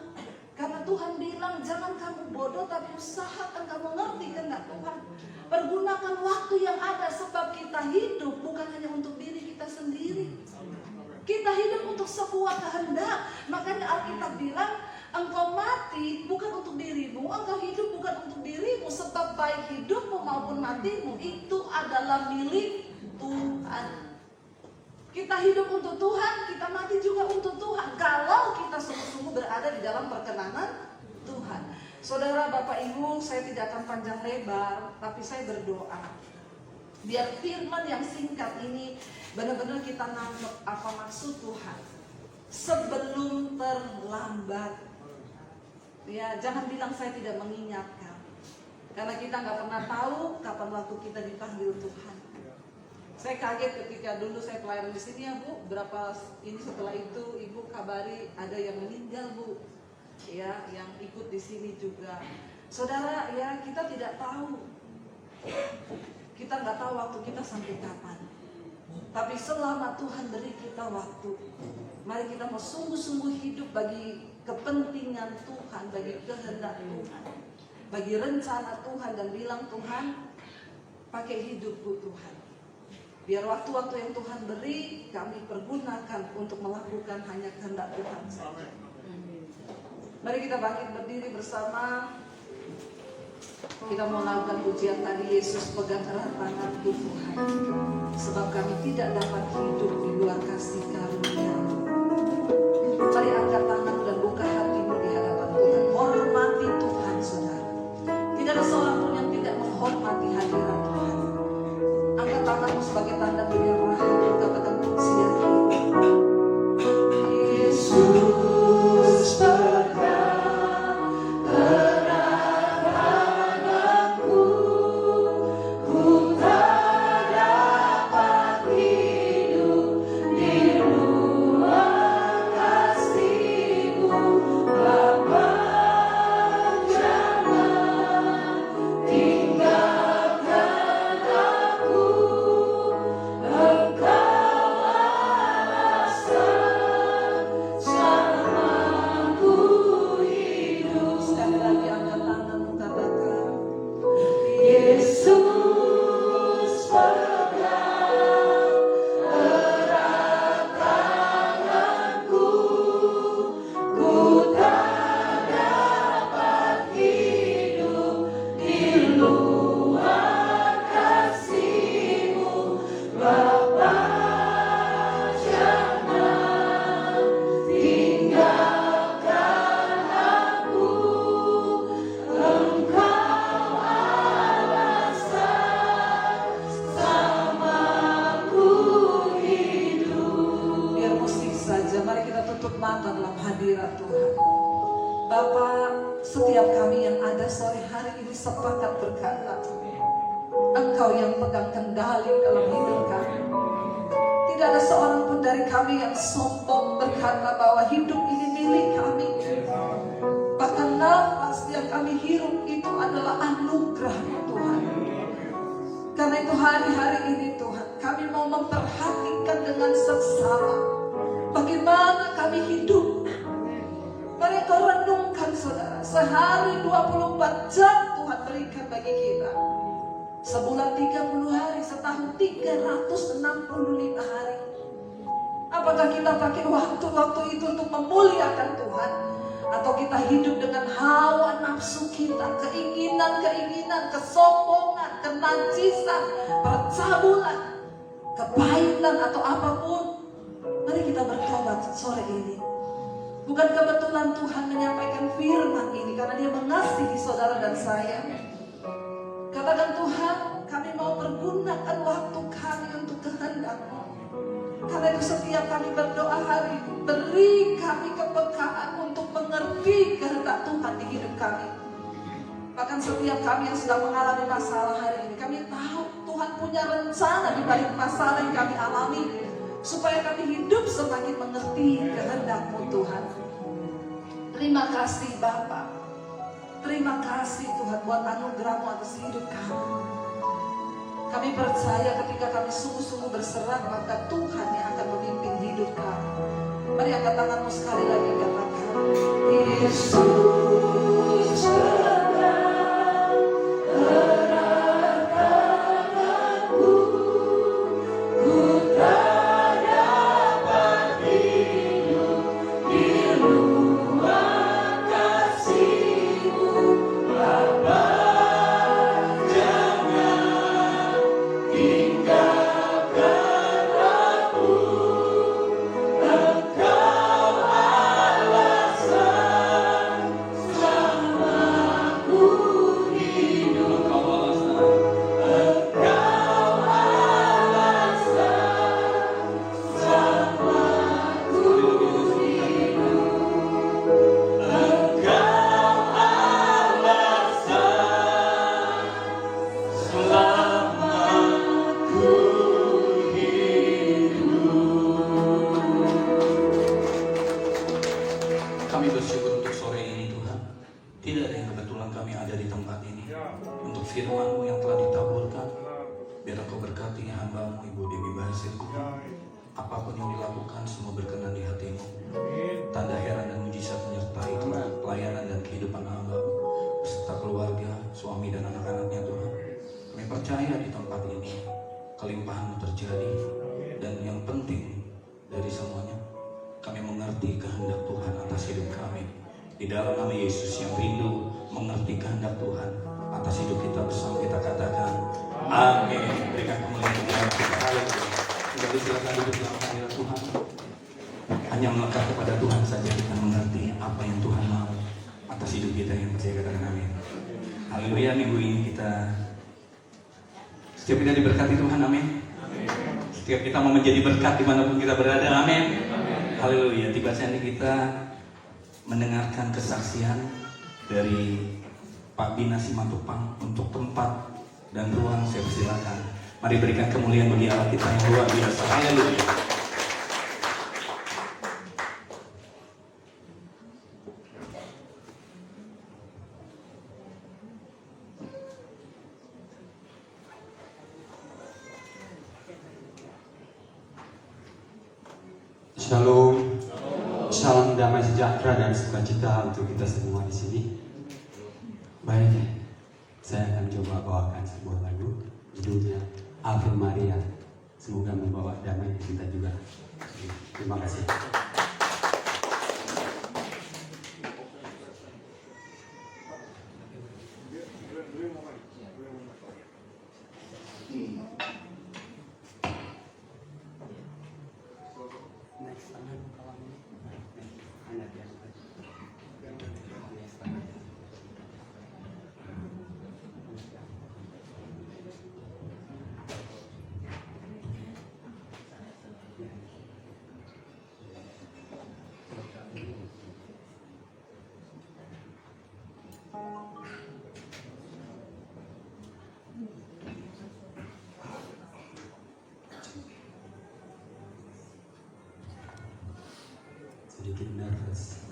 Karena Tuhan bilang, jangan kamu bodoh, tapi usahakan kamu ngerti kehendak Tuhan. Pergunakan waktu yang ada, sebab kita hidup bukan hanya untuk diri kita sendiri. Kita hidup untuk sebuah kehendak. Makanya Alkitab bilang, engkau mati bukan untuk dirimu, engkau hidup bukan untuk dirimu, sebab baik hidupmu maupun matimu itu adalah milik Tuhan. Kita hidup untuk Tuhan, kita mati juga untuk Tuhan. Kalau kita sungguh-sungguh berada di dalam perkenanan Tuhan. Saudara, Bapak, Ibu, saya tidak akan panjang lebar, tapi saya berdoa. Biar firman yang singkat ini benar-benar kita nangkep apa maksud Tuhan. Sebelum terlambat. Ya, jangan bilang saya tidak mengingatkan. Karena kita nggak pernah tahu kapan waktu kita dipanggil Tuhan. Saya kaget ketika dulu saya pelayanan di sini ya Bu, berapa ini setelah itu Ibu kabari ada yang meninggal Bu. Ya, yang ikut di sini juga. Saudara, ya kita tidak tahu. Kita nggak tahu waktu kita sampai kapan. Tapi selama Tuhan beri kita waktu, mari kita mau sungguh-sungguh hidup bagi kepentingan Tuhan, bagi kehendak Tuhan, bagi rencana Tuhan, dan bilang Tuhan, pakai hidupku Tuhan. Biar waktu-waktu yang Tuhan beri, kami pergunakan untuk melakukan hanya kehendak Tuhan saja. Mari kita bangkit berdiri bersama. Kita mau lakukan pujian tadi, Yesus pegang erat tanganku Tuhan, sebab kami tidak dapat hidup di luar kasih karunia-Mu. Mari angkat tangan dan buka hatimu di hadapan Tuhan. Hormati Tuhan, saudara. Tidak ada seorang pun yang tidak menghormati hadirat Tuhan. Angkat tanganmu sebagai tanda penyerahan. Katakan pujian ini. Yesus pegang erat tanganku, ku tak dapat hidup di luar kasih-Mu, Bapa. Jangan tinggalkan aku, Engkau alasan selamaku hidup. Sekali lagi angkat tanganmu, katakan Yesus pegang erat tanganku, ku tak dapat hidup di luar kasih-Mu, Bapa. Jangan tinggalkan aku, Engkau alasan selamaku hidup. Biar musik saja, mari kita tutup mata dalam hadirat Tuhan. Bapa, setiap kami yang ada sore hari ini sepakat berkata, Engkau yang pegang kendali dalam hidup kami. Tidak ada seorang pun dari kami yang sombong berkata bahwa hidup ini milik kami. Bahkan nafas yang kami hirup itu adalah anugerah Tuhan. Karena itu hari-hari ini Tuhan, kami mau memperhatikan dengan seksama bagaimana kami hidup. Mari kau renungkan saudara, sehari 24 jam Tuhan berikan bagi kita. Sebulan 30 hari, setahun 365 hari. Apakah kita pakai waktu-waktu itu untuk memuliakan Tuhan? Atau kita hidup dengan hawa nafsu kita, keinginan-keinginan, kesombongan, kenajisan, percabulan, kebaikan atau apapun? Mari kita bertobat sore ini. Bukan kebetulan Tuhan menyampaikan firman ini karena Dia mengasihi saudara dan saya. Katakan, Tuhan, kami mau pergunakan waktu kami untuk kehendak-Mu. Karena itu setiap kami berdoa hari ini, beri kami kepekaan untuk mengerti kehendak Tuhan di hidup kami. Bahkan setiap kami yang sedang mengalami masalah hari ini, kami tahu Tuhan punya rencana di balik masalah yang kami alami, supaya kami hidup semakin mengerti kehendak-Mu, Tuhan. Terima kasih Bapa. Terima kasih Tuhan buat anugerah-Mu atas hidup kami. Kami percaya ketika kami sungguh-sungguh berserah, maka Tuhan yang akan memimpin hidup kami. Mari angkat tanganmu sekali lagi, katakan, Yesus berat, beratkan aku, ku tak dapat hidup di luar kasih-Mu, Bapa. Kami bersyukur untuk sore ini Tuhan. Tidak ada yang kebetulan kami ada di tempat ini. Untuk firman-Mu yang telah ditaburkan, biar Engkau berkati hamba-Mu Ibu Dewi Basir Tuhan. Apapun yang dilakukan semua berkenan di hati-Mu. Tanda heran dan mujizat menyertai Tuhan, pelayanan dan kehidupan hamba-Mu beserta keluarga, suami dan anak-anaknya Tuhan. Kami percaya di tempat ini kelimpahan-Mu terjadi. Dan yang penting dari semuanya, kami mengerti kehendak Tuhan atas hidup kami. Di dalam nama Yesus yang rindu mengerti kehendak Tuhan atas hidup kita bersama, kita katakan amin. Berikan kemuliaan kepada kita. Kembali silakan duduk dalam hadirat Tuhan. Hanya melekat kepada Tuhan saja kita mengerti apa yang Tuhan mau atas hidup kita, yang percaya katakan amin. Haleluya. Minggu ini setiap kita diberkati Tuhan, amin. Setiap kita mau menjadi berkat dimanapun kita berada, amin. Haleluya. Tiba saatnya kita mendengarkan kesaksian dari Pak Bina Simatupang untuk tempat dan ruang. Saya persilakan. Mari berikan kemuliaan bagi Allah kita yang luar biasa. Haleluya. Shalom, salam damai sejahtera dan sukacita untuk kita semua di sini. Baik, saya akan coba bawakan sebuah lagu, judulnya Ave Maria. Semoga membawa damai kita juga. Terima kasih. Sedikit nervous.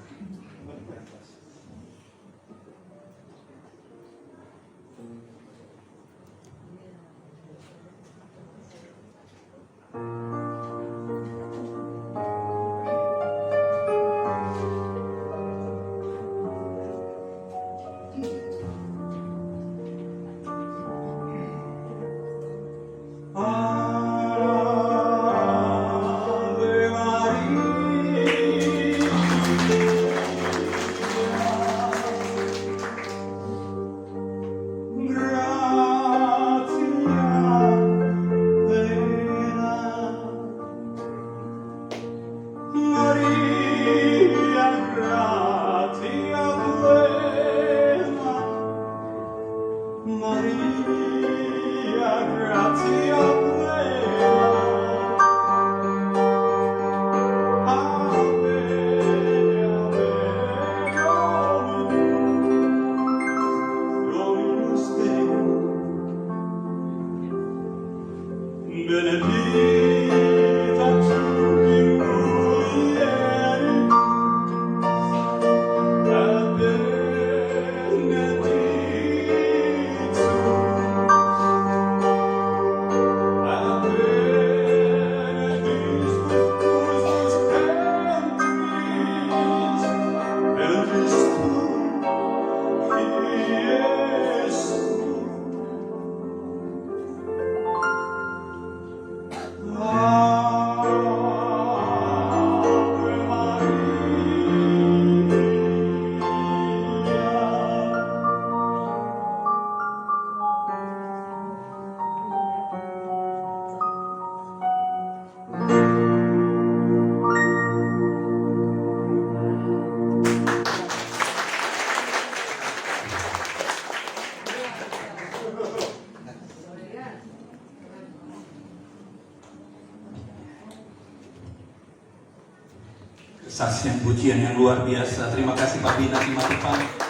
Kesaksian pujian yang luar biasa. Terima kasih Pak Bina, terima kasih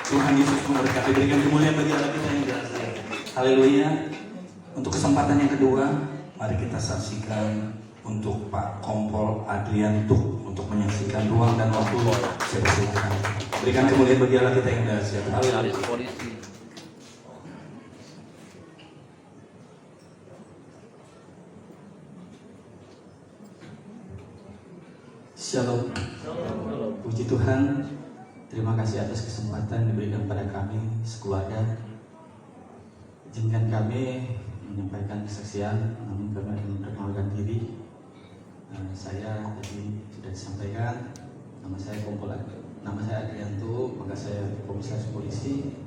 Tuhan Yesus memberkati. Berikan kemuliaan bagi Allah kita yang dahsyat. Haleluya. Untuk kesempatan yang kedua, mari kita saksikan untuk Pak Kompol Adrian Tuk untuk menyaksikan ruang dan waktu. Saya persilakan. Berikan kemuliaan bagi Allah kita yang dahsyat. Haleluya. Shalom. Puji Tuhan, terima kasih atas kesempatan yang diberikan pada kami sekeluarga. Izinkan kami menyampaikan kesaksian, namun kami akan memperkenalkan diri. Saya tadi sudah disampaikan, nama saya Adrianto, maka saya komisaris polisi.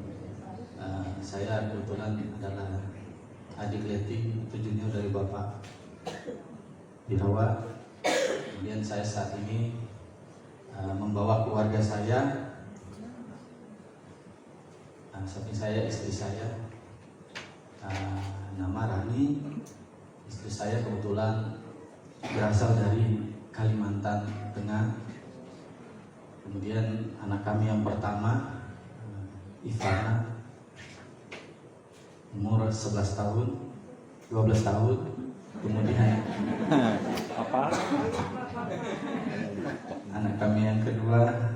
Saya kebetulan adalah adik letting atau junior dari Bapak Birawa. Kemudian saya saat ini membawa keluarga saya, samping saya istri saya, nama Rani. Istri saya kebetulan berasal dari Kalimantan Tengah. Kemudian anak kami yang pertama, Ivana, umur 11 tahun, 12 tahun. Kemudian anak kami yang kedua,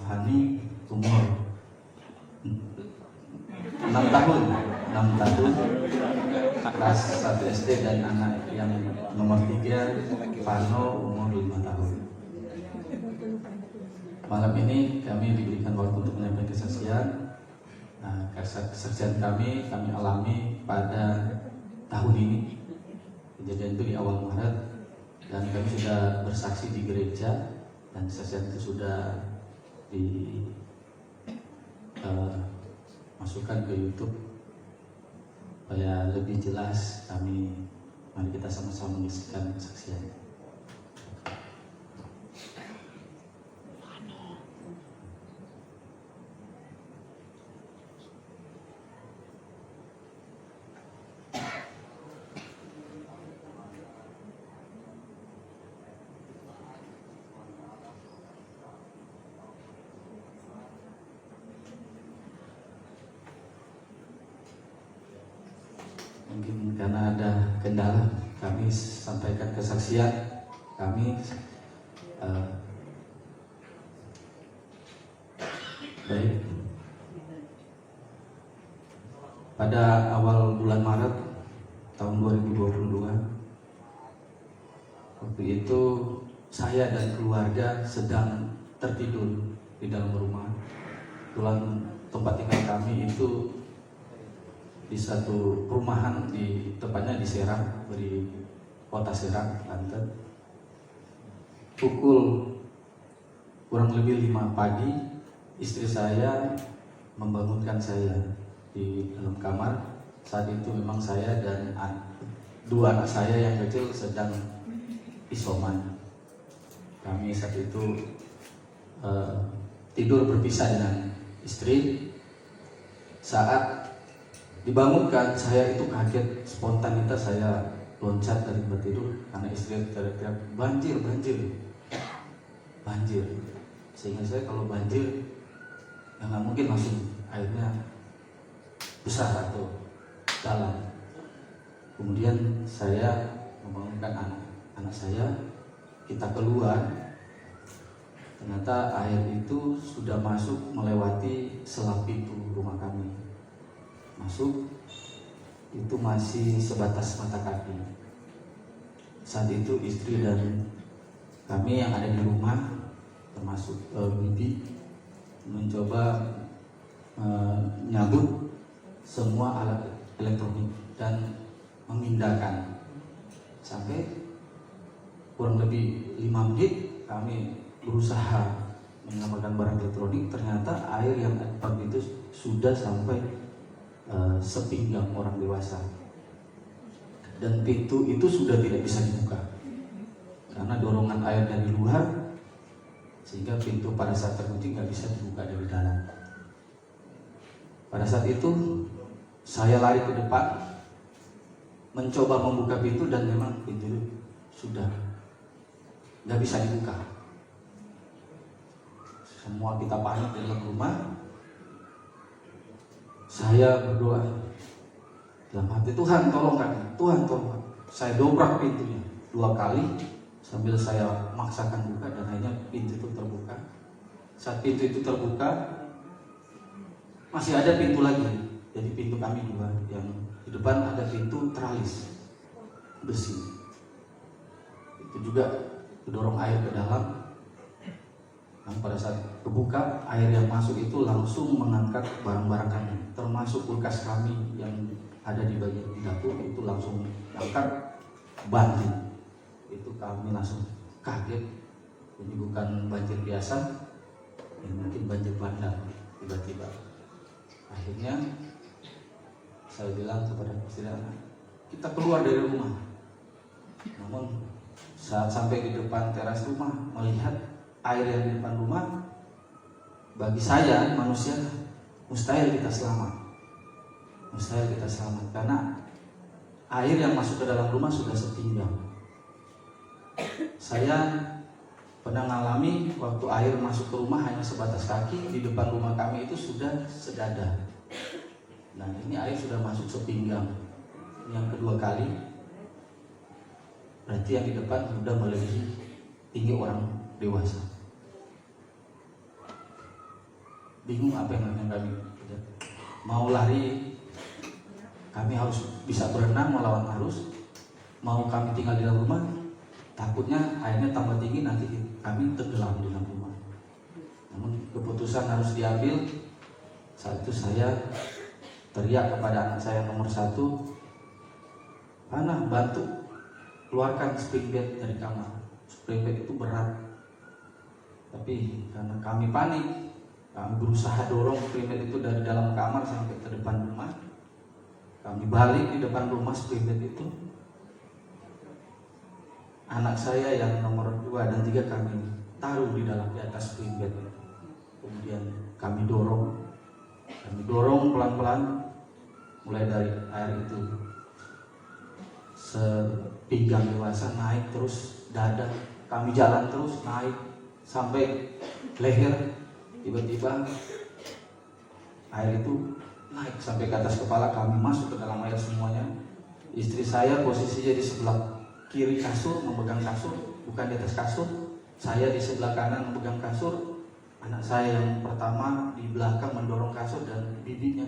Fani, umur 6 tahun, kelas 1 SD, dan anak yang nomor 3, Fano, umur 5 tahun. Malam ini kami diberikan waktu untuk menyampaikan kesaksian. Kesaksian kami alami pada tahun ini. Kejadian itu di awal Maret, dan kami sudah bersaksi di gereja, dan kesaksian itu sudah dimasukkan ke YouTube supaya lebih jelas. Mari kita sama-sama menyaksikan kesaksian. Mungkin karena ada kendala, kami sampaikan kesaksian kami. Baik. Pada awal bulan Maret tahun 2022, waktu itu saya dan keluarga sedang tertidur di dalam rumah. Kebetulan tempat tinggal kami itu di satu perumahan di tepatnya di Serang, di kota Serang, Banten. Pukul kurang lebih 5 pagi, istri saya membangunkan saya di dalam kamar. Saat itu memang saya dan 2 anak saya yang kecil sedang isoman. Kami saat itu tidur berpisah dengan istri. Saat dibangunkan, saya itu kaget, spontanitas saya loncat dari tempat tidur karena istri teriak-teriak, banjir, banjir, banjir. Sehingga saya kalau banjir, ya nggak mungkin langsung airnya besar atau dalam. Kemudian saya membangunkan anak saya, kita keluar. Ternyata air itu sudah masuk melewati selang pintu rumah kami. Masuk, itu masih sebatas mata kaki. Saat itu istri dan kami yang ada di rumah, termasuk bibi, mencoba menyabut semua alat elektronik dan memindahkan. Sampai kurang lebih 5 menit kami berusaha menyelamatkan barang elektronik. Ternyata air yang ada itu sudah sampai sepinggang orang dewasa, dan pintu itu sudah tidak bisa dibuka karena dorongan air dari luar, sehingga pintu pada saat terkunci nggak bisa dibuka dari dalam. Pada saat itu saya lari ke depan mencoba membuka pintu, dan memang pintu itu sudah nggak bisa dibuka. Semua kita panik di dalam rumah. Saya berdoa dalam hati, Tuhan tolong kami, Tuhan tolong kami. Saya dobrak pintunya 2 kali sambil saya maksakan buka, dan akhirnya pintu itu terbuka. Saat pintu itu terbuka, masih ada pintu lagi. Jadi pintu kami 2, yang di depan ada pintu teralis besi. Itu juga kedorong air ke dalam. Dan pada saat kebuka, air yang masuk itu langsung mengangkat barang-barang kami, termasuk kulkas kami yang ada di bagian dapur, itu langsung angkat banjir. Itu kami langsung kaget. Ini bukan banjir biasa, ini mungkin banjir bandang tiba-tiba. Akhirnya saya bilang kepada istri, kita keluar dari rumah. Namun saat sampai di depan teras rumah, melihat air yang di depan rumah, bagi saya manusia mustahil kita selamat. Mustahil kita selamat karena air yang masuk ke dalam rumah sudah sepinggang. Saya pernah mengalami waktu air masuk ke rumah hanya sebatas kaki, di depan rumah kami itu sudah sedada. Nah, ini air sudah masuk sepinggang. Yang kedua kali, berarti yang di depan sudah melebihi tinggi orang dewasa. Bingung apa yang akan kami. Mau lari, kami harus bisa berenang melawan arus. Mau kami tinggal di dalam rumah, takutnya airnya tambah tinggi, nanti kami tenggelam di dalam rumah. Namun keputusan harus diambil. Saat itu saya teriak kepada anak saya nomor 1, Hana, bantu keluarkan spring bed dari kamar. Spring bed itu berat, tapi karena kami panik, kami berusaha dorong spring bed itu dari dalam kamar sampai ke depan rumah. Kami balik di depan rumah spring bed itu. Anak saya yang nomor 2 dan 3 kami taruh di atas spring bed. Kemudian kami dorong pelan-pelan, mulai dari air itu sepinggang dewasa naik terus dada, kami jalan terus naik sampai leher. Tiba-tiba air itu naik sampai ke atas kepala kami, masuk ke dalam air semuanya. Istri saya posisinya di sebelah kiri kasur memegang kasur, bukan di atas kasur. Saya di sebelah kanan memegang kasur. Anak saya yang pertama di belakang mendorong kasur, dan bibinya.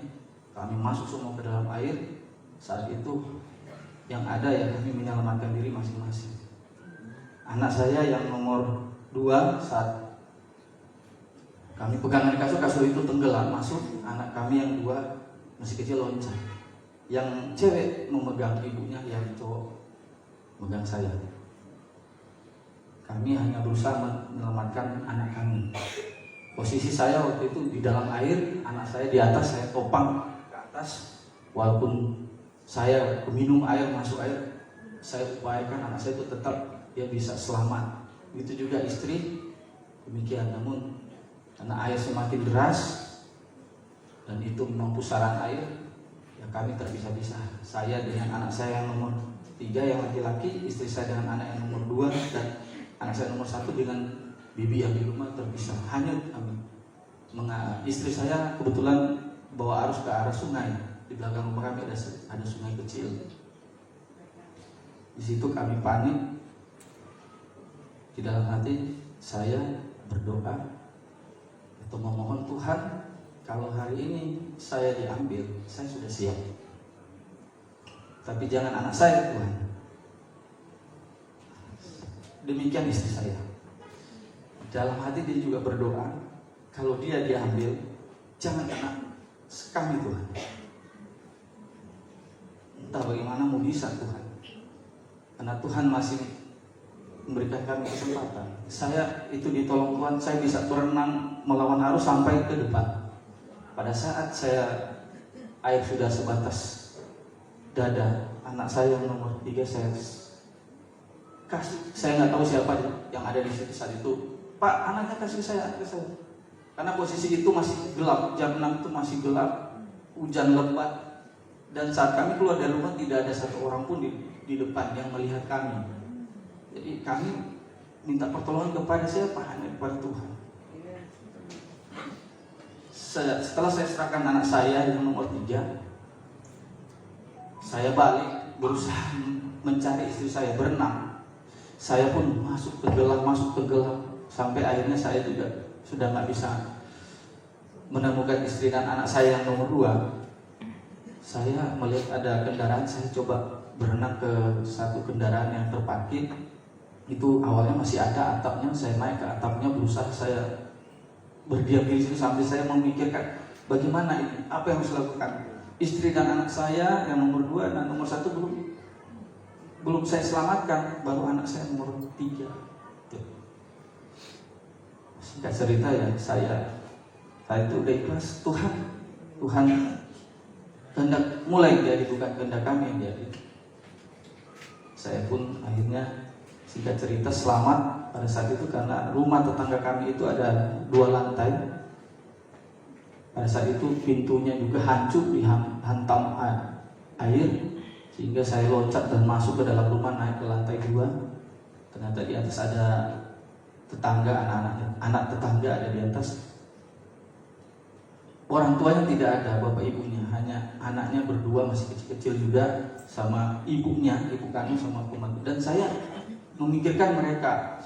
Kami masuk semua ke dalam air. Saat itu yang ada ya kami menyelamatkan diri masing-masing. Anak saya yang nomor 2 saat kami pegangan kasur itu tenggelam masuk. Anak kami yang 2 masih kecil loncat. yang cewek memegang ibunya, yang cowok memegang saya. Kami hanya berusaha menyelamatkan anak kami. Posisi saya waktu itu di dalam air, anak saya di atas, saya topang ke atas. Walaupun saya minum air, masuk air, saya upayakan anak saya itu tetap dia bisa selamat. Begitu juga istri, demikian. Namun karena air semakin deras dan itu memang pusaran air, ya kami terpisah-pisah. Saya dengan anak saya yang nomor 3 yang laki-laki, istri saya dengan anak yang nomor 2, dan anak saya nomor 1 dengan bibi yang di rumah terpisah. Hanya kami. Istri saya kebetulan bawa arus ke arah sungai. Di belakang rumah kami ada sungai kecil. Di situ kami panik. Di dalam hati saya berdoa atau memohon, Tuhan, kalau hari ini saya diambil, saya sudah siap. Tapi jangan anak saya, Tuhan. Demikian istri saya. Dalam hati dia juga berdoa, kalau dia diambil, jangan anak kami, Tuhan. Entah bagaimana mau bisa, Tuhan. Karena Tuhan masih memberikan kami kesempatan. Saya itu ditolong Tuhan, saya bisa berenang melawan arus sampai ke depan. Pada saat air sudah sebatas dada, anak saya yang nomor 3 saya nggak tahu siapa yang ada di situ saat itu. Pak, anaknya kasih saya. Karena posisi itu masih gelap, jam 6 itu masih gelap, hujan lebat, dan saat kami keluar dari rumah tidak ada satu orang pun di depan yang melihat kami. Jadi kami minta pertolongan kepada siapa? Hanya kepada Tuhan. Setelah saya serahkan anak saya yang nomor 3, saya balik berusaha mencari istri saya, berenang. Saya pun masuk ke gelap, sampai akhirnya saya juga sudah nggak bisa menemukan istri dan anak saya yang nomor 2. Saya melihat ada kendaraan, saya coba berenang ke satu kendaraan yang terparkir. Itu awalnya masih ada atapnya, saya naik ke atapnya, berusaha saya berdiam diri sambil saya memikirkan bagaimana ini, apa yang harus dilakukan. Istri dan anak saya yang nomor 2 dan nomor 1 belum saya selamatkan, baru anak saya nomor 3. Singkat cerita ya, saya itu udah ikhlas. Tuhan kehendak mulai jadi, bukan kehendak kami yang jadi. Saya pun akhirnya singkat cerita selamat pada saat itu, karena rumah tetangga kami itu ada 2 lantai. Pada saat itu pintunya juga hancur, dihantam air, sehingga saya loncat dan masuk ke dalam rumah, naik ke lantai 2. Ternyata di atas ada tetangga, anak tetangga ada di atas. Orang tuanya tidak ada, bapak ibunya, hanya anaknya berdua masih kecil-kecil juga, sama ibunya, ibu kami sama pembantu. Dan saya memikirkan mereka.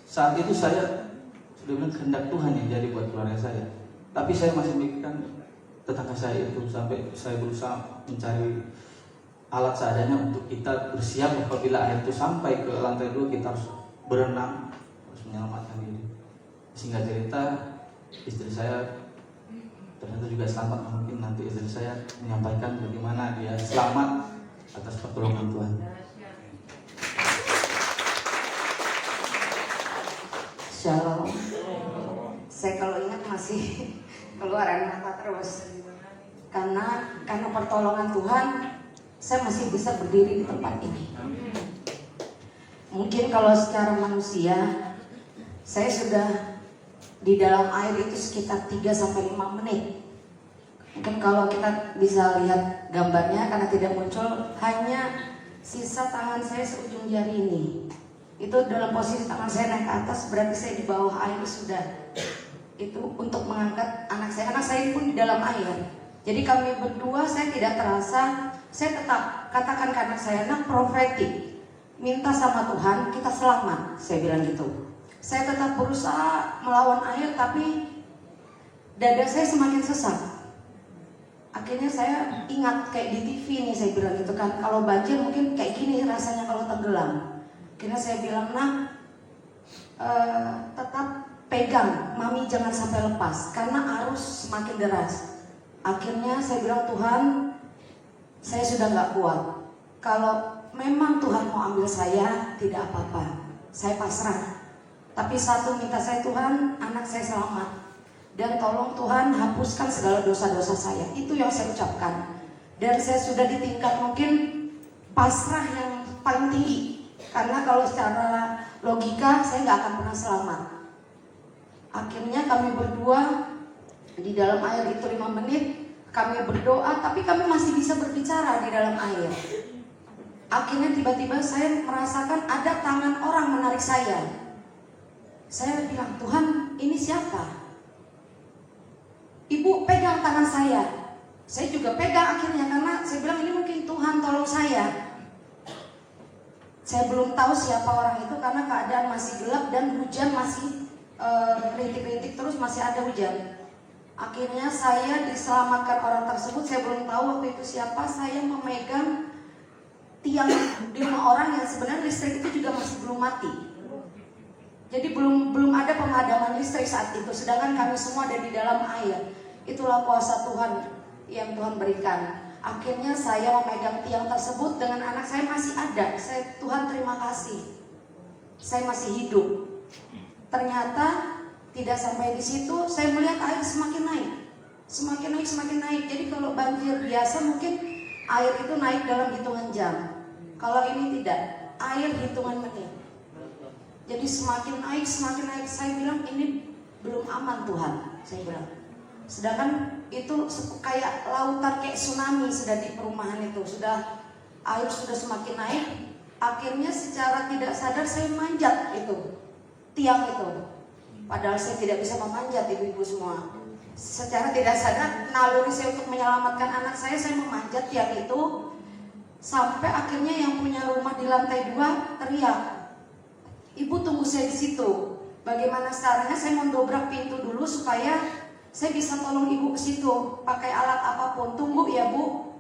Saat itu saya sudah bilang kehendak Tuhan yang jadi buat keluarga saya. Tapi saya masih memikirkan tetangga saya itu, sampai saya berusaha mencari alat seadanya untuk kita bersiap apabila air itu sampai ke lantai 2, kita harus berenang, harus menyelamatkan diri. Singkat cerita, istri saya ternyata juga selamat. Mungkin nanti istri saya menyampaikan bagaimana dia selamat atas pertolongan Tuhan. Shalom. Saya kalau ingat masih keluaran mata terus. Karena pertolongan Tuhan, saya masih bisa berdiri di tempat ini. Mungkin kalau secara manusia, saya sudah di dalam air itu sekitar 3-5 menit. Mungkin kalau kita bisa lihat gambarnya, karena tidak muncul, hanya sisa tangan saya seujung jari ini. Itu dalam posisi tangan saya naik ke atas, berarti saya di bawah air sudah. Itu untuk mengangkat anak saya, karena saya pun di dalam air. Jadi kami berdua, saya tidak terasa, saya tetap katakan ke anak saya, nak, profetik, minta sama Tuhan kita selamat, saya bilang gitu. Saya tetap berusaha melawan air, tapi dada saya semakin sesak. Akhirnya saya ingat kayak di TV nih, saya bilang gitu kan, kalau banjir mungkin kayak gini rasanya kalau tenggelam. Akhirnya saya bilang, nak, tetap pegang, mami jangan sampai lepas, karena arus semakin deras. Akhirnya saya bilang, Tuhan, saya sudah nggak kuat. Kalau memang Tuhan mau ambil saya, tidak apa-apa, saya pasrah. Tapi satu minta saya, Tuhan, anak saya selamat. Dan tolong Tuhan hapuskan segala dosa-dosa saya. Itu yang saya ucapkan. Dan saya sudah di tingkat mungkin pasrah yang paling tinggi. Karena kalau secara logika saya nggak akan pernah selamat. Akhirnya kami berdua di dalam air itu 5 menit. Kami berdoa, tapi kami masih bisa berbicara di dalam air. Akhirnya tiba-tiba saya merasakan ada tangan orang menarik saya. Saya bilang, Tuhan, ini siapa? Ibu pegang tangan saya. Saya juga pegang akhirnya karena saya bilang ini mungkin Tuhan tolong saya. Saya belum tahu siapa orang itu karena keadaan masih gelap dan hujan masih rintik-rintik terus, masih ada hujan. Akhirnya saya diselamatkan orang tersebut. Saya belum tahu waktu itu siapa. Saya memegang tiang 5 orang yang sebenarnya listrik itu juga masih belum mati. Jadi belum ada pemadaman listrik saat itu. Sedangkan kami semua ada di dalam air. Itulah kuasa Tuhan yang Tuhan berikan. Akhirnya saya memegang tiang tersebut dengan anak saya masih ada. Tuhan terima kasih, saya masih hidup. Ternyata tidak sampai di situ, saya melihat air semakin naik, semakin naik, semakin naik. Jadi kalau banjir biasa mungkin air itu naik dalam hitungan jam. Kalau ini tidak, air hitungan menit. Jadi semakin naik, semakin naik. Saya bilang ini belum aman Tuhan, saya bilang. Sedangkan itu kayak lautan, kayak tsunami sudah di perumahan itu. Air sudah semakin naik. Akhirnya secara tidak sadar saya manjat itu tiang itu. Padahal saya tidak bisa memanjat, ibu-ibu semua. Secara tidak sadar naluri saya untuk menyelamatkan anak saya memanjat tiang itu. Sampai akhirnya yang punya rumah di lantai 2 teriak, Ibu tunggu saya di situ. Bagaimana caranya? Saya mendobrak pintu dulu supaya saya bisa tolong ibu ke situ. Pakai alat apapun. Tunggu ya Bu.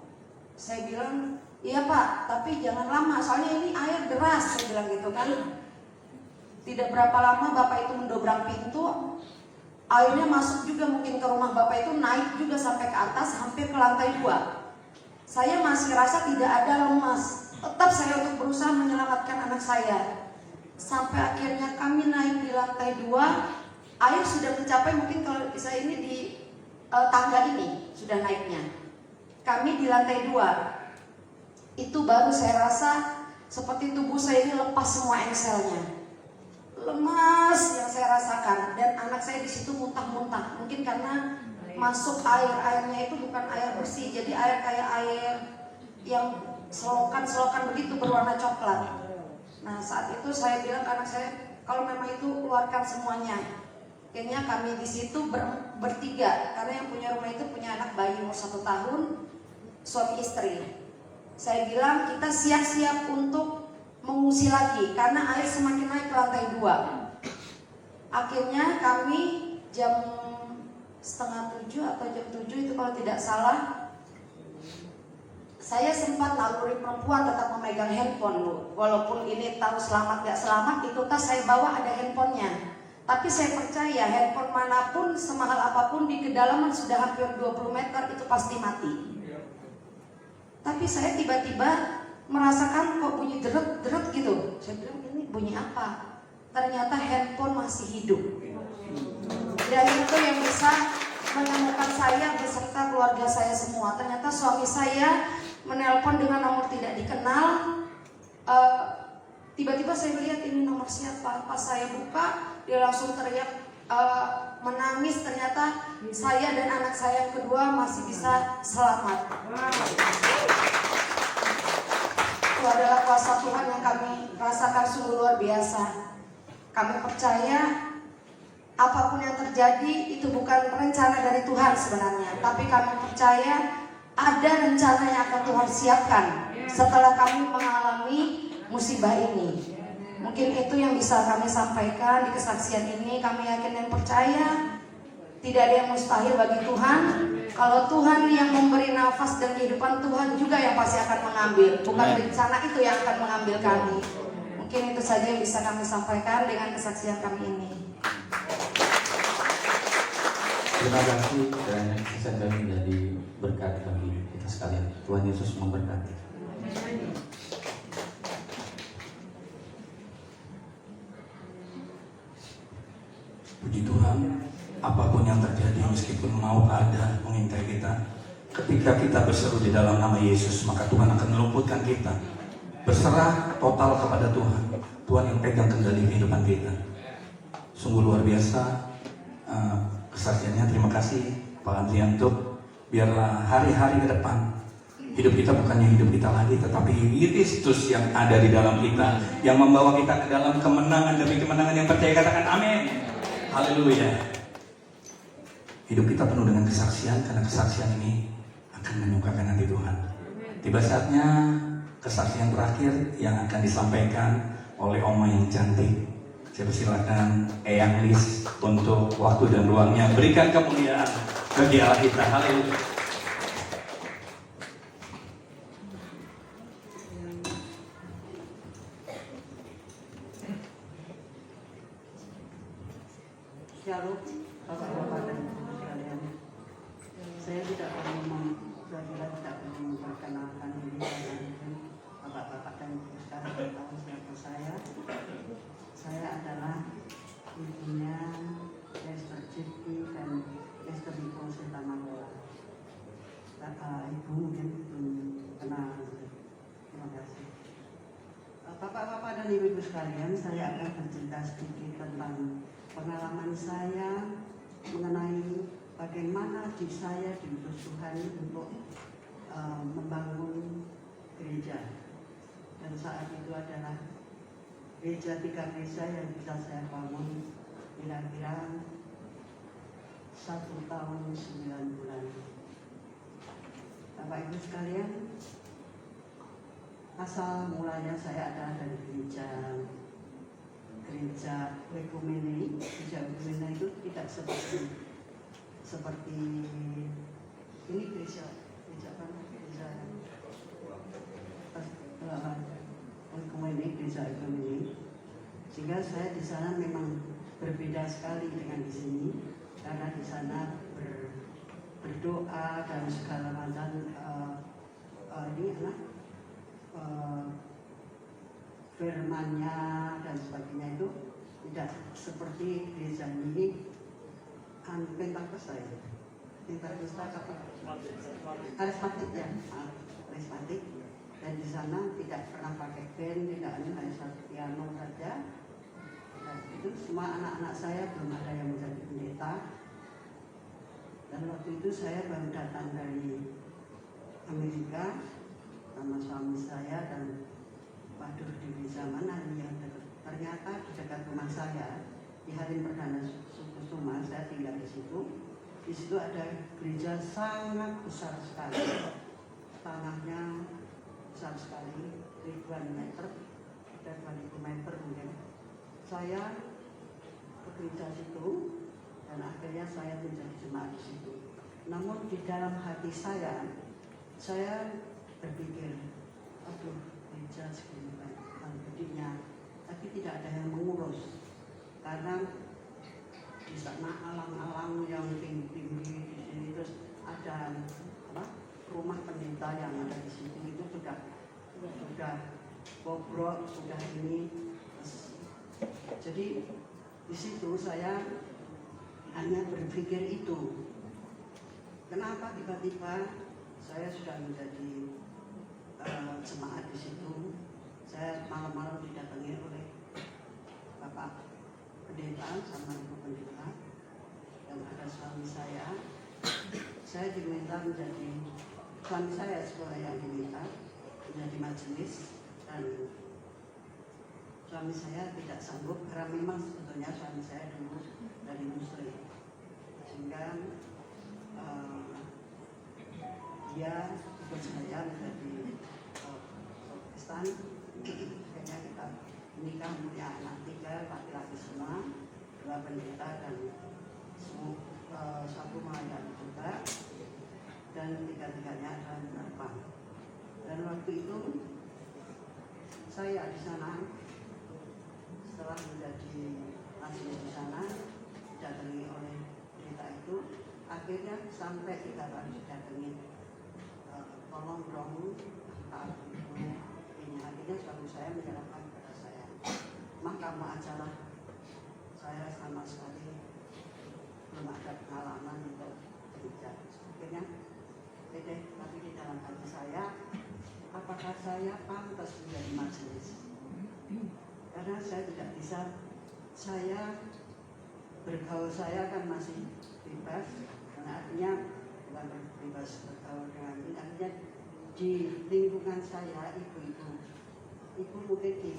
Saya bilang, iya Pak, tapi jangan lama. Soalnya ini air deras. Saya bilang gitu kan. Tidak berapa lama Bapak itu mendobrak pintu. Airnya masuk juga mungkin ke rumah Bapak itu, naik juga sampai ke atas, hampir ke lantai 2. Saya masih rasa tidak ada lemas. Tetap saya untuk berusaha menyelamatkan anak saya. Sampai akhirnya kami naik di lantai 2. Air sudah mencapai mungkin kalau bisa ini di tangga ini sudah naiknya. Kami di lantai 2. Itu baru saya rasa seperti tubuh saya ini lepas semua engselnya. Lemas yang saya rasakan, dan anak saya di situ muntah-muntah. Mungkin karena masuk airnya itu bukan air bersih, jadi air kayak air yang selokan begitu berwarna coklat. Nah saat itu saya bilang ke anak saya, kalau memang itu keluarkan semuanya. Akhirnya kami di situ bertiga, karena yang punya rumah itu punya anak bayi umur 1 tahun, suami istri. Saya bilang kita siap-siap untuk mengungsi lagi karena air semakin naik ke lantai 2. Akhirnya kami jam 6:30 atau jam 7 itu kalau tidak salah, saya sempat naluri perempuan tetap memegang handphone Bu. Walaupun ini tahu selamat gak selamat, itu tas saya bawa ada handphonenya. Tapi saya percaya handphone manapun semahal apapun di kedalaman sudah hampir 20 meter itu pasti mati. Tapi saya tiba-tiba merasakan kok bunyi deret-deret gitu. Saya bilang ini bunyi apa? Ternyata handphone masih hidup. Dan itu yang bisa menemukan saya beserta keluarga saya semua. Ternyata suami saya menelpon dengan nomor tidak dikenal. Tiba-tiba saya melihat ini nomor siapa. Pas saya buka, dia langsung teriak menangis. Ternyata saya dan anak saya yang kedua masih bisa selamat. Itu adalah kuasa Tuhan yang kami rasakan sungguh luar biasa. Kami percaya apapun yang terjadi itu bukan rencana dari Tuhan sebenarnya, tapi kami percaya ada rencana yang akan Tuhan siapkan setelah kami mengalami musibah ini. Mungkin itu yang bisa kami sampaikan di kesaksian ini. Kami yakin dan percaya tidak ada yang mustahil bagi Tuhan. Kalau Tuhan yang memberi nafas dan kehidupan, Tuhan juga yang pasti akan mengambil. Bukan bencana itu yang akan mengambil kami. Mungkin itu saja yang bisa kami sampaikan dengan kesaksian kami ini. Terima kasih dan kesan kami menjadi berkat bagi kita sekalian. Tuhan Yesus memberkati. Puji Tuhan, apapun yang terjadi, meskipun mau keadaan mengintai kita, ketika kita berseru di dalam nama Yesus, maka Tuhan akan meluputkan kita. Berserah total kepada Tuhan. Tuhan yang pegang kendali kehidupan kita. Sungguh luar biasa kesaksiannya. Terima kasih Pak Andrianto. Biarlah hari-hari ke depan hidup kita bukannya hidup kita lagi, tetapi Kristus yang ada di dalam kita, yang membawa kita ke dalam kemenangan demi kemenangan. Yang percaya katakan amin. Haleluya. Hidup kita penuh dengan kesaksian, karena kesaksian ini akan menyukakan hati Tuhan. Tiba saatnya kesaksian terakhir yang akan disampaikan oleh Oma yang cantik. Saya persilakan Eyang Lis untuk waktu dan ruangnya. Berikan kemuliaan bagi Allah kita. Haleluya. Shalom, Bapak-bapak dan Ibu sekalian. Saya tidak perlu memperkenalkan diri saya, Bapak-bapak dan Ibu sekalian tahu siapa saya. Saya adalah ibunya Esther Cipti dan Esther Nicole Setamangola. Ibu mungkin belum kenal. Terima kasih. Bapak-bapak dan Ibu sekalian, saya akan bercerita sedikit tentang pengalaman saya mengenai bagaimana saya diutus Tuhan untuk membangun gereja. Dan saat itu adalah gereja 3 gereja yang bisa saya bangun kira-kira 1 tahun 9 bulan. Bapak Ibu sekalian, asal mulanya saya adalah dari gereja Ekumene. Gereja Ekumene itu tidak seperti ini gereja Ekumene. Sehingga saya di sana memang berbeda sekali dengan di sini, karena di sana berdoa dan segala macam firman-Nya dan sebagainya itu tidak seperti gereja ini Pentakosta ya. Pentakosta karismatik ya, karismatik. Dan di sana tidak pernah pakai band, tidak hanya satu piano saja. Dan itu semua anak-anak saya belum ada yang menjadi pendeta. Dan waktu itu saya baru datang dari Amerika sama suami saya dan waduh di zaman yang ternyata di dekat rumah saya di Halim Perdana Kusuma, saya tinggal di situ. Di situ ada gereja sangat besar sekali, tanahnya besar sekali, ribuan meter, ada 2000 meter mungkin. Saya ke gereja situ dan akhirnya saya menjadi jemaat di situ. Namun di dalam hati saya berpikir, aduh gereja segini gedenya, tapi tidak ada yang mengurus karena di sana alang-alang yang tinggi-tinggi di sini, terus ada rumah pendeta yang ada di situ itu sudah bobrok, sudah ini. Jadi di situ saya hanya berpikir itu. Kenapa tiba-tiba saya sudah menjadi jemaat di situ? Saya malam-malam didatangi oleh Bapak Pendeta sama Ibu Pendeta dan ada suami saya. Saya diminta menjadi suami saya sekolah yang diminta menjadi majelis, dan suami saya tidak sanggup karena memang sebetulnya suami saya dulu dari Muslim, sehingga dia ikut saya menjadi Protestan. Akhirnya kita menikah, punya anak 3 laki-laki semua, 2 pendeta dan 1 melayani juga, dan 3-tiganya adalah penerbang. Dan waktu itu saya di sana setelah menjadi majelis di sana didatangi oleh pendeta itu, akhirnya sampai kita harus datengin tolong dong Pak Ibu ini. Akhirnya suami saya menyerahkan kepada saya, mah kamu ajalah, saya sama sekali belum ada pengalaman untuk gereja. Akhirnya tapi di dalam hati saya, apakah saya pantas menjadi majelis? Karena saya tidak bisa, saya bergaul saya kan masih bebas, karena artinya bukan bebas bergaul dengan ini, artinya di lingkungan saya ibu mungkin di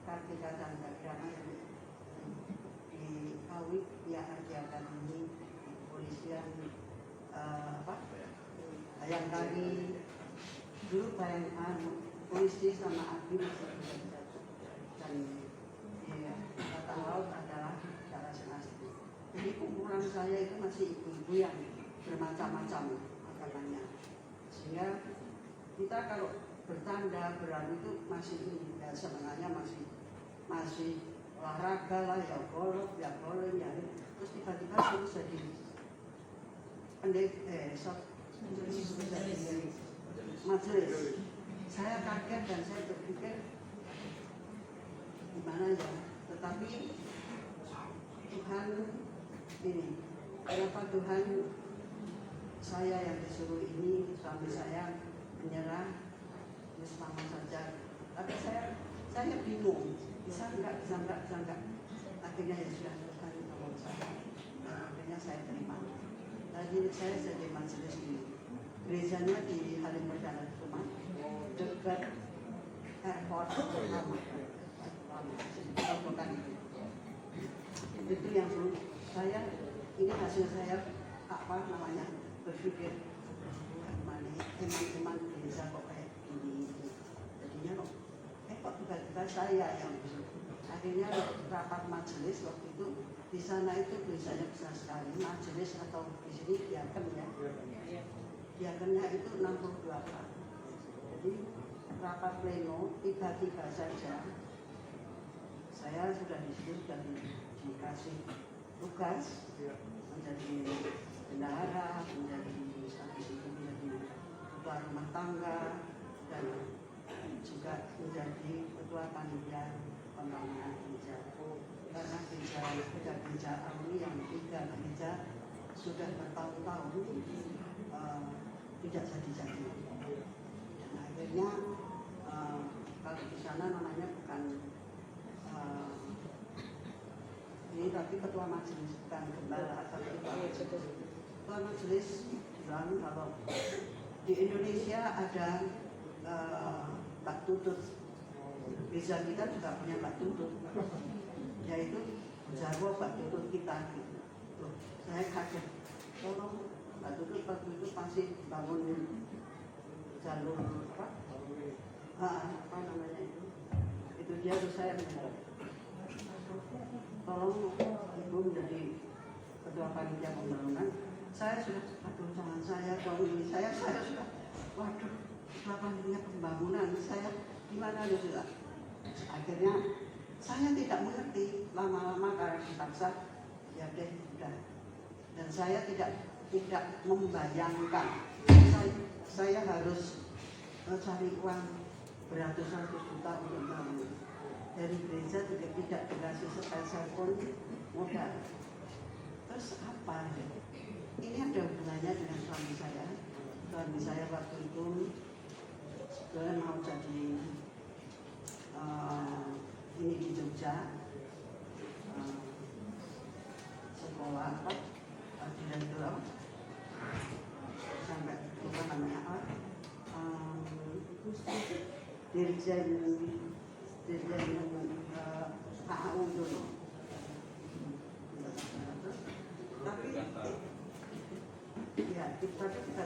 Kartika Chandra Kirana di Kawi ya kerjakan ini polisian Bayangkari dulu Bayangkari polisi sama Abi masih bisa dan Angkatan Laut adalah cara senasib. Jadi kumpulan saya itu masih ibu-ibu yang bermacam-macam agamanya, sehingga kita kalau bertanda berani itu masih ini ya, sebenarnya masih olahraga lah ya, golf ya, bowling ya, terus tiba-tiba suruh jadi majelis. Saya kaget dan saya berpikir gimana ya, tetapi Tuhan ini, kenapa Tuhan saya yang disuruh ini, suami saya menyerah, sama saja. Tapi saya bingung, bisa enggak. Akhirnya ya sudah Tuhan tolong saya. Akhirnya saya terima. Tadi saya jadi majelis ini. Gerejanya di Halim Perdana Kusuma, dekat airport lama. Itu yang dulu saya, ini hasil saya berpikir teman-teman gereja kok kayak gini, jadinya kok tiba-tiba saya yang akhirnya rapat majelis waktu itu di sana itu gereja besar sekali, majelis atau di sini diaken ya, diakennya itu 62 orang. Jadi rapat pleno tiba-tiba saja saya sudah dikasih tugas menjadi bendahara, menjadi ketua rumah tangga, dan juga menjadi ketua panitia pembangunan gereja. Karena gereja ini yang 3 gereja sudah bertahun-tahun tidak jadi-jadi. Dan akhirnya kalau di sana namanya bukan ini, tapi ketua majelis, bukan gembala atau ketua majelis bilang kalau di Indonesia ada Mbak Tutut, gereja kita juga punya Mbak Tutut, yaitu Jarwo Mbak Tutut kita gitu. Tuh, saya kaget, tolong Mbak Tutut waktu itu masih bangun jalur apa namanya itu dia tuh saya menjawab, tolong ibu menjadi ketua panitia pembangunan. Saya sudah, aduh jangan saya kalau ini saya sudah, waduh ketua panitia pembangunan saya gimana sudah. Akhirnya saya tidak mengerti, lama-lama karena dipaksa ya deh udah. Dan saya tidak membayangkan saya harus cari uang beratus-ratus juta untuk bangun. Dari gereja juga tidak dikasih sepeser pun modal. Terus apa? Ini ada hubungannya dengan suami saya. Suami saya waktu itu sebenarnya mau jadi ini di Jogja, sekolah apa? Direktur sampai lupa namanya apa? Dirjen KAU dulu. Tapi ya tiba-tiba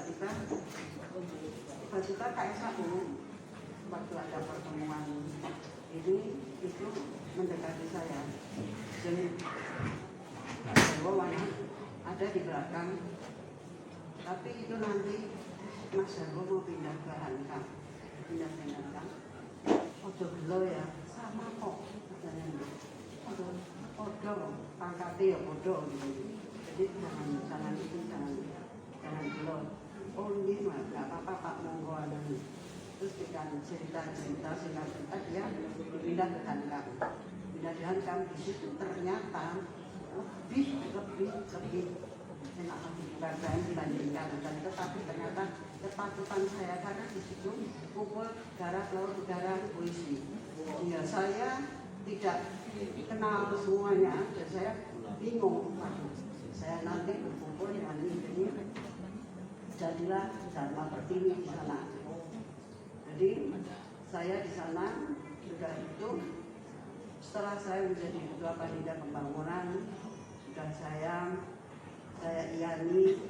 KSAU waktu ada pertemuan ini itu mendekati saya. Jadi Jarwo ada di belakang. Tapi itu nanti Mas Jarwo mau pindah ke Hankam, pindah-pindah. Ojo gelo ya, sama kok katanya. Ojo pangkatnya ya bodoh gitu. Jadi jangan bilang, oh ini mah nggak apa-apa Pak, monggo anu. Terus kita cerita singkat dia dipindah ke Hankam. Pindah di Hankam, di situ ternyata lebih enak ibadah dibandingkan, dan tetapi ternyata ketakutan saya karena di situ pukul darah laut udara puisi. Ya saya tidak kenal semuanya dan saya bingung. Saya nanti berkumpul dengan ini, jadilah Dharma Pertiwi di sana. Jadi saya di sana sudah itu, setelah saya menjadi Ketua Panitia Pembangunan, sudah saya iyani,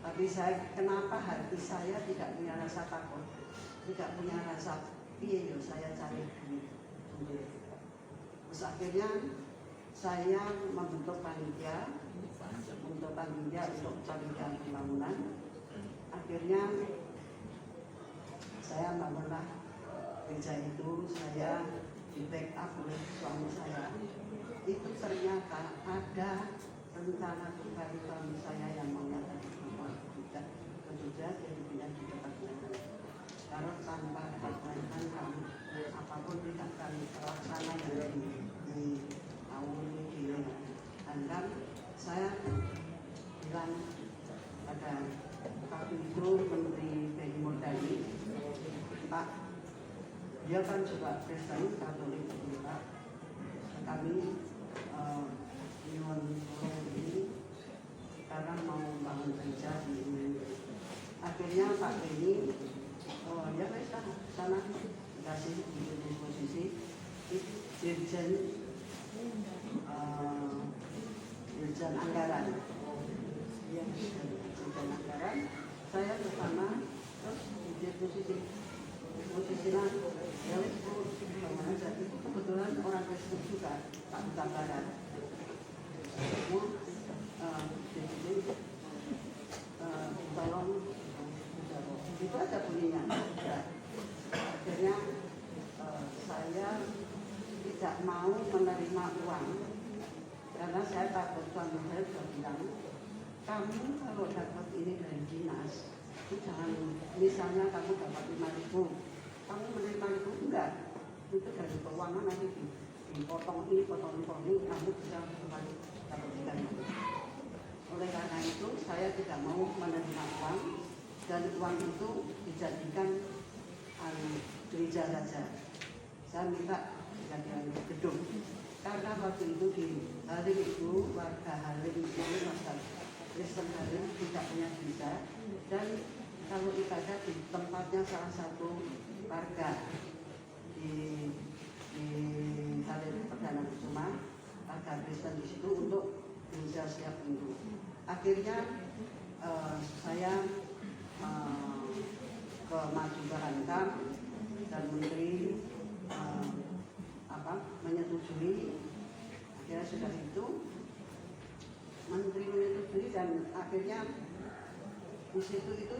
tapi kenapa hati saya tidak punya rasa takut, tidak punya rasa piye saya cari duit sendiri. Terus akhirnya saya membentuk panitia untuk panitia pembangunan. Akhirnya saya membangunlah gereja itu, saya di backup oleh suami saya. Itu ternyata ada rencana kembali suami saya yang mengatakan tidak bekerja jadi pindah di tempat lain. Kalau tanpa perbuatan kami apapun tidak kami laksana di tahun ini. Dan saya bilang pada waktu itu Menteri Beni Murdani, Pak, dia kan juga Kristen Katolik, Pak. Kami Nyuwun ini sekarang mau bangun gereja di ini. Akhirnya Pak Beni, ya wes sana dikasih di posisi Dirjen Anggaran. Ya, Dirjen Anggaran. Saya bersama terus di posisinya ya itu kebetulan orang Kristen juga, Pak Duta Barat. Jadi tolong itu aja bunyinya. Akhirnya saya tidak mau menerima uang karena saya takut. Suami saya sudah bilang, kamu kalau dapat ini dari dinas itu jangan, misalnya kamu dapat 5.000, kamu menerima itu enggak, itu dari keuangan nanti dipotong ini, kamu bisa kembali dapat 3.000. Oleh karena itu saya tidak mau menerima uang, dan uang itu dijadikan gereja saja. Saya minta dijadikan gedung, karena waktu itu di Halim itu, warga Halim itu, warga Kristen Halim tidak punya gereja, dan kalau ibadah di tempatnya salah satu warga di Halim Perdana Kusuma, warga Kristen di situ untuk gereja setiap minggu. Akhirnya saya ke Maju Hankam dan Menteri menyetujui. Akhirnya sudah itu Menteri menyetujui, dan akhirnya di situ itu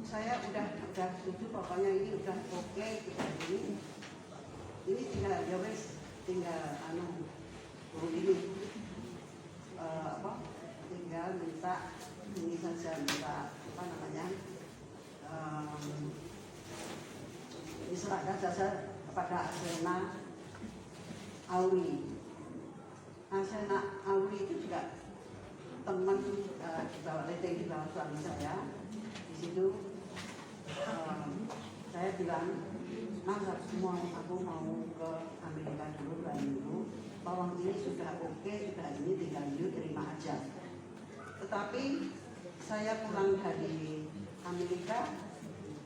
saya udah setuju, pokoknya ini udah oke, kita ini tinggal ya wes, tinggal ini tinggal minta ini saja, minta diserahkan saja kepada Asena Auri. Asena Auri itu juga teman di bawah leteng, di bawah suami saya. Di situ saya bilang, Mas, aku mau ke Amerika dulu 2 minggu, bawang ini sudah oke, sudah ini tinggal you terima aja. Tetapi saya pulang dari Amerika,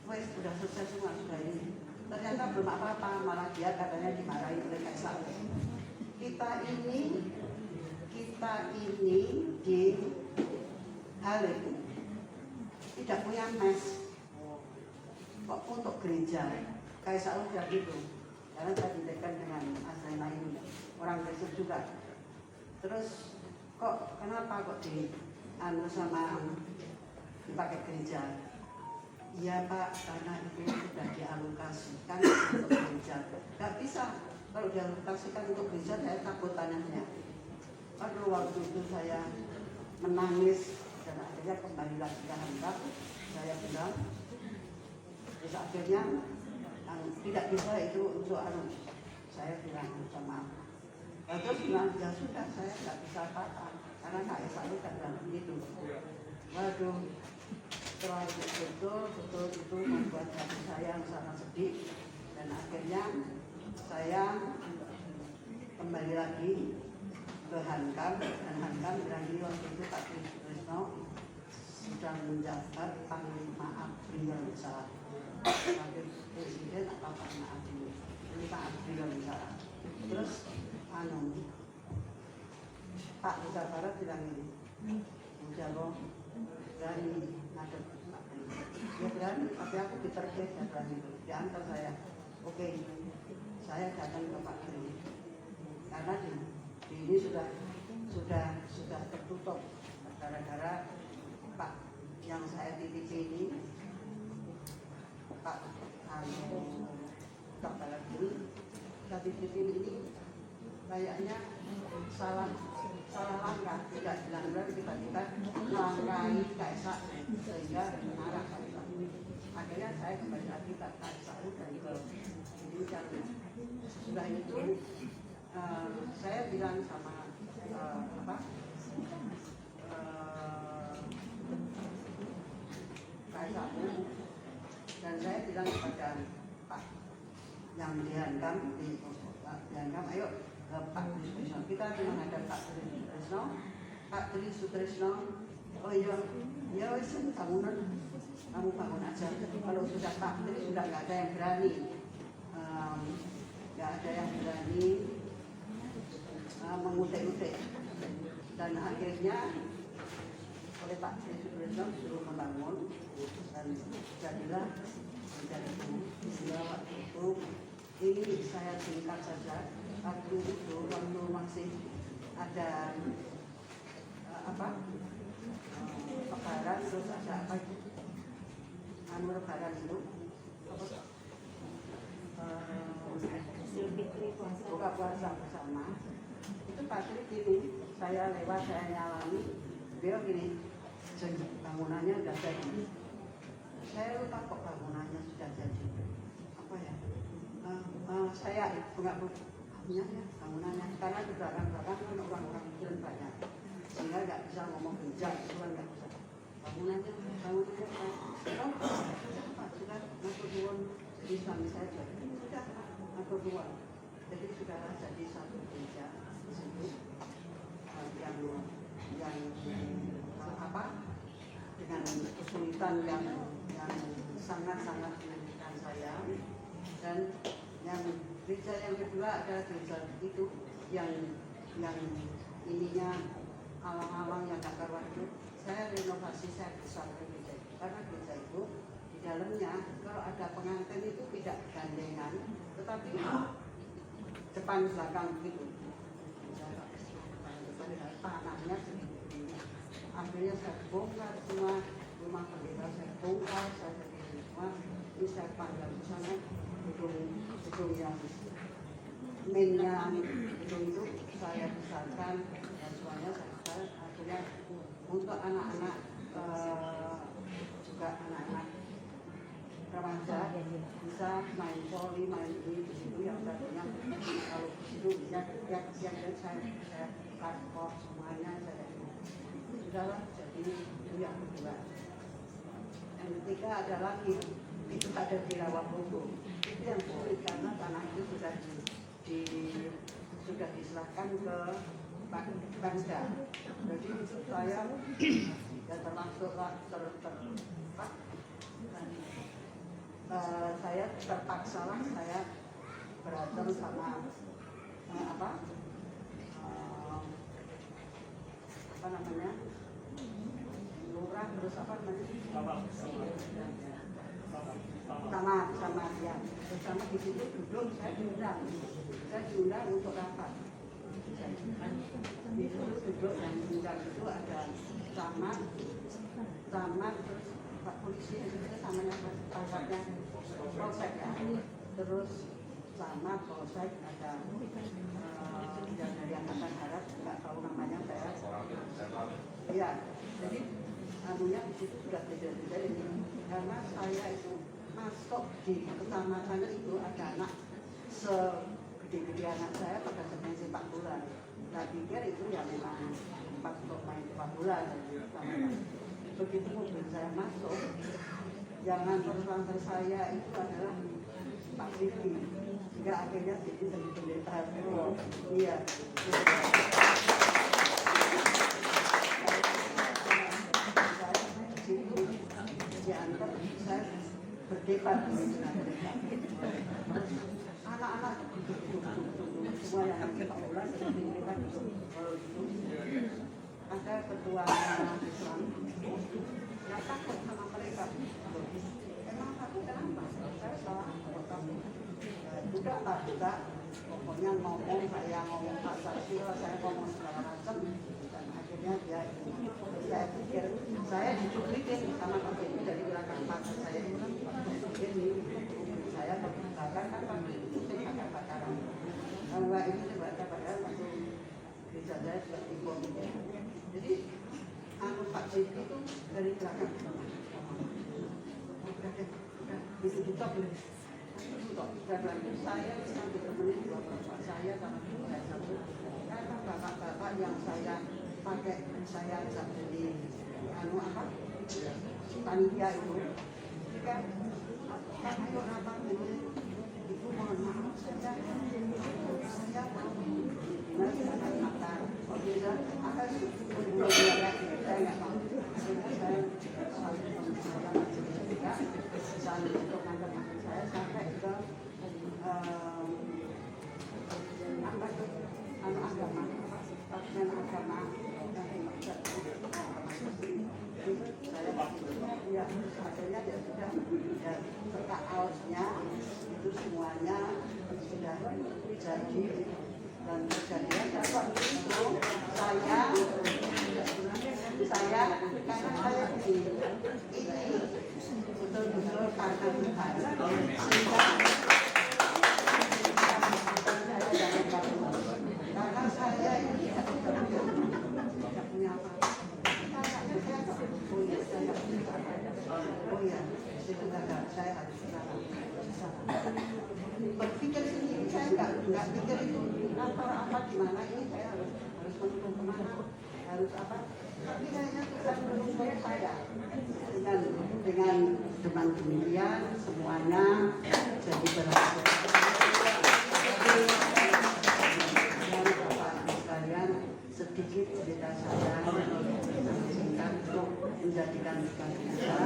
wes sudah selesai semua, sudah ini. Ternyata belum apa-apa, malah dia katanya dimarahi oleh Kaisar. Kita ini di Halim tidak punya mes kok untuk gereja. Kaisar sudah gitu, karena saya didekat dengan Asena ini, orang Kristen juga. Terus kok kenapa kok sama dipakai gereja? Iya Pak, karena itu sudah dialokasikan untuk gereja. Gak bisa, kalau dialokasikan untuk gereja saya takut tanyanya. Aduh, waktu itu saya menangis dan akhirnya kembali lagi ke handap. Saya bilang terus akhirnya tidak bisa itu untuk saya bilang sama terus bilang ya sudah saya nggak bisa apa-apa karena saya selalu bilang begitu. Waduh, setelah itu betul itu membuat hati saya sangat sedih dan akhirnya saya kembali lagi ke Hankam dan Hankam berani waktu itu Pak Trisno sudah menjabat Panglima Abri yang besar. Wakil Presiden apa Panglima Abri? Panglima Abri yang besar. Terus Pak Huta Barat bilang ini, udah loh berani ngadep Pak Pri. Dia berani, tapi aku diterkes ya berani itu. Diantar saya, oke, saya datang ke Pak Pri karena di ini sudah tertutup gara-gara Pak yang saya titipi ini Pak Huta Barat ini saya titipi ini kayaknya salah langkah, tidak dilanggar tiba-tiba melangkahi Kaisar sehingga marah Kaisar. Akhirnya saya kembali lagi ke Kaisar dan ke ini sudah itu saya bilang sama Kaisar dan saya bilang kepada Pak yang dihantam ayo Pak Tri Sutrisno, kita cuma ada Pak Tri Sutrisno, oh iya, ya wes bangunan, kamu bangun aja. Kalau sudah Pak Tri sudah nggak ada yang berani, mengutek-utek. Dan akhirnya oleh Pak Tri Sutrisno disuruh membangun dan jadilah menjadi istilah waktu itu. Ini saya singkat saja. Waktu itu masih ada lebaran terus ada apa itu lebaran itu buka puasa bersama itu pasti gini saya lewat saya nyalami dia gini bangunannya udah jadi saya lupa kok bangunannya sudah jadi apa ya saya nggak punya ya bangunannya karena di belakang-belakang kan orang-orang kecil banyak sehingga nggak bisa ngomong bijak itu kan nggak bisa bangunannya Pak sudah masuk duluan jadi suami saya sudah masuk duluan jadi sudah jadi satu gereja di situ yang dengan kesulitan yang sangat-sangat menyulitkan saya dan yang gereja yang kedua adalah gereja itu yang ininya alang-alang yang tak karuan itu saya renovasi saya besar gereja itu karena gereja itu di dalamnya kalau ada pengantin itu tidak gandengan tetapi depan belakang begitu tanahnya sedikit akhirnya saya bongkar semua rumah pendeta saya bongkar saya jadi semua ini saya panggil ke sana gedung yang mainnya gedung itu saya besarkan dan semuanya saya besarkan akhirnya untuk anak-anak juga anak-anak remaja bisa main voli, main ini di situ yang tadinya kalau di situ bisa yang saya transport semuanya saya sudahlah jadi itu yang kedua. Yang ketiga adalah itu ada di Rawabuku itu yang sulit karena tanah itu sudah diserahkan ke Bangsa. Jadi saya dan termasuk saya terpaksa lah saya berantem sama apa namanya lurah terus apa namanya sama dia bersama di situ duduk saya diundang untuk rapat di situ duduk yang diundang itu ada camat terus Pak Polisi itu namanya pangkatnya polsek ya terus camat polsek ada yang dari Angkatan Darat nggak tahu namanya saya Ya, jadi anunya itu sudah beda-beda ini. Karena saya itu masuk di kecamatan itu ada anak segede-gede anak saya pada sedang sepak bola. Saya pikir itu ya memang tempat untuk main sepak bola. Begitu mobil saya masuk, yang antar saya itu adalah Pak Vivi. Sehingga akhirnya jadi pendeta. Iya. Diantar saya berdebat dengan mereka. Anak-anak semua yang sepak bola seperti mereka ada ketua Islam yang takut sama mereka. Emang aku kenapa? Saya salah atau kamu? Tidak lah, tidak. Pokoknya ngomong, saya ngomong Pancasila, saya ngomong segala macam. Dan akhirnya dia, saya pikir, saya dicuplikin sama Pak ini dari belakang mata saya itu kan ini saya berbakar kan waktu itu saya bakar-bakaran. Kalau ini saya bakar-bakaran waktu gereja saya seperti komite. Jadi aku Pak Siti itu dari belakang. Udah, bisa dicop boleh. Dan saya sampai temenin dua bapak saya sama ibu saya satu. Karena bapak-bapak yang saya pakai saya ajak jadi panitia itu. Jika ayo abang ini ibu mohon maaf saya masih akan makan. Oh tidak, akan berbunyi lagi. Saya nggak mau. Saya selalu mengusahakan juga selalu untuk anak-anak saya sampai ke agama, pasien agama ya akhirnya dia sudah serta ausnya itu semuanya sudah jadi dan kejadian dapat itu saya karena saya ini betul-betul karena Tuhan karena saya ini tidak punya apa-apa. Oh ya, sebenarnya saya harus berpikir sendiri, saya nggak pikir itu apa gimana ini saya harus menuntut kemana, harus apa. Tapi kayaknya Tuhan menuntut saya dengan demikian semuanya jadi berhasil. Sedikit cerita saya singkat untuk menjadikan kebiasaan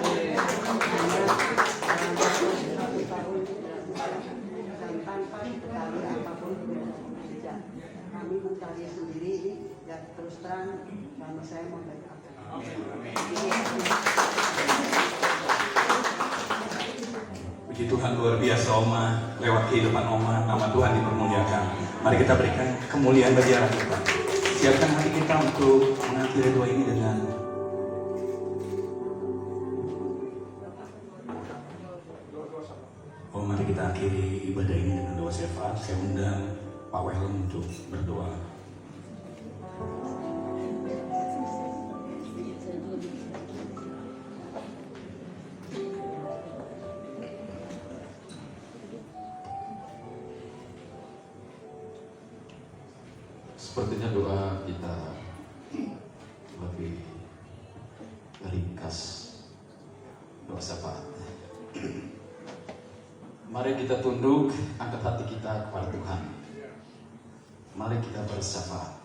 satu tahun dan tanpa dikali apapun tidak kami mencari sendiri ya terus terang kami saya membackup. Puji Tuhan luar biasa Oma, lewat kehidupan Oma nama Tuhan dipermuliakan. Mari kita berikan kemuliaan bagi Allah kita. Siapkan hati kita untuk mengakhiri doa ini dengan mari kita akhiri ibadah ini dengan doa syafaat. Saya undang Pak Welem untuk berdoa. Sepertinya doa kita lebih ringkas, doa syafaat. Mari kita tunduk, angkat hati kita kepada Tuhan. Mari kita bersyafaat.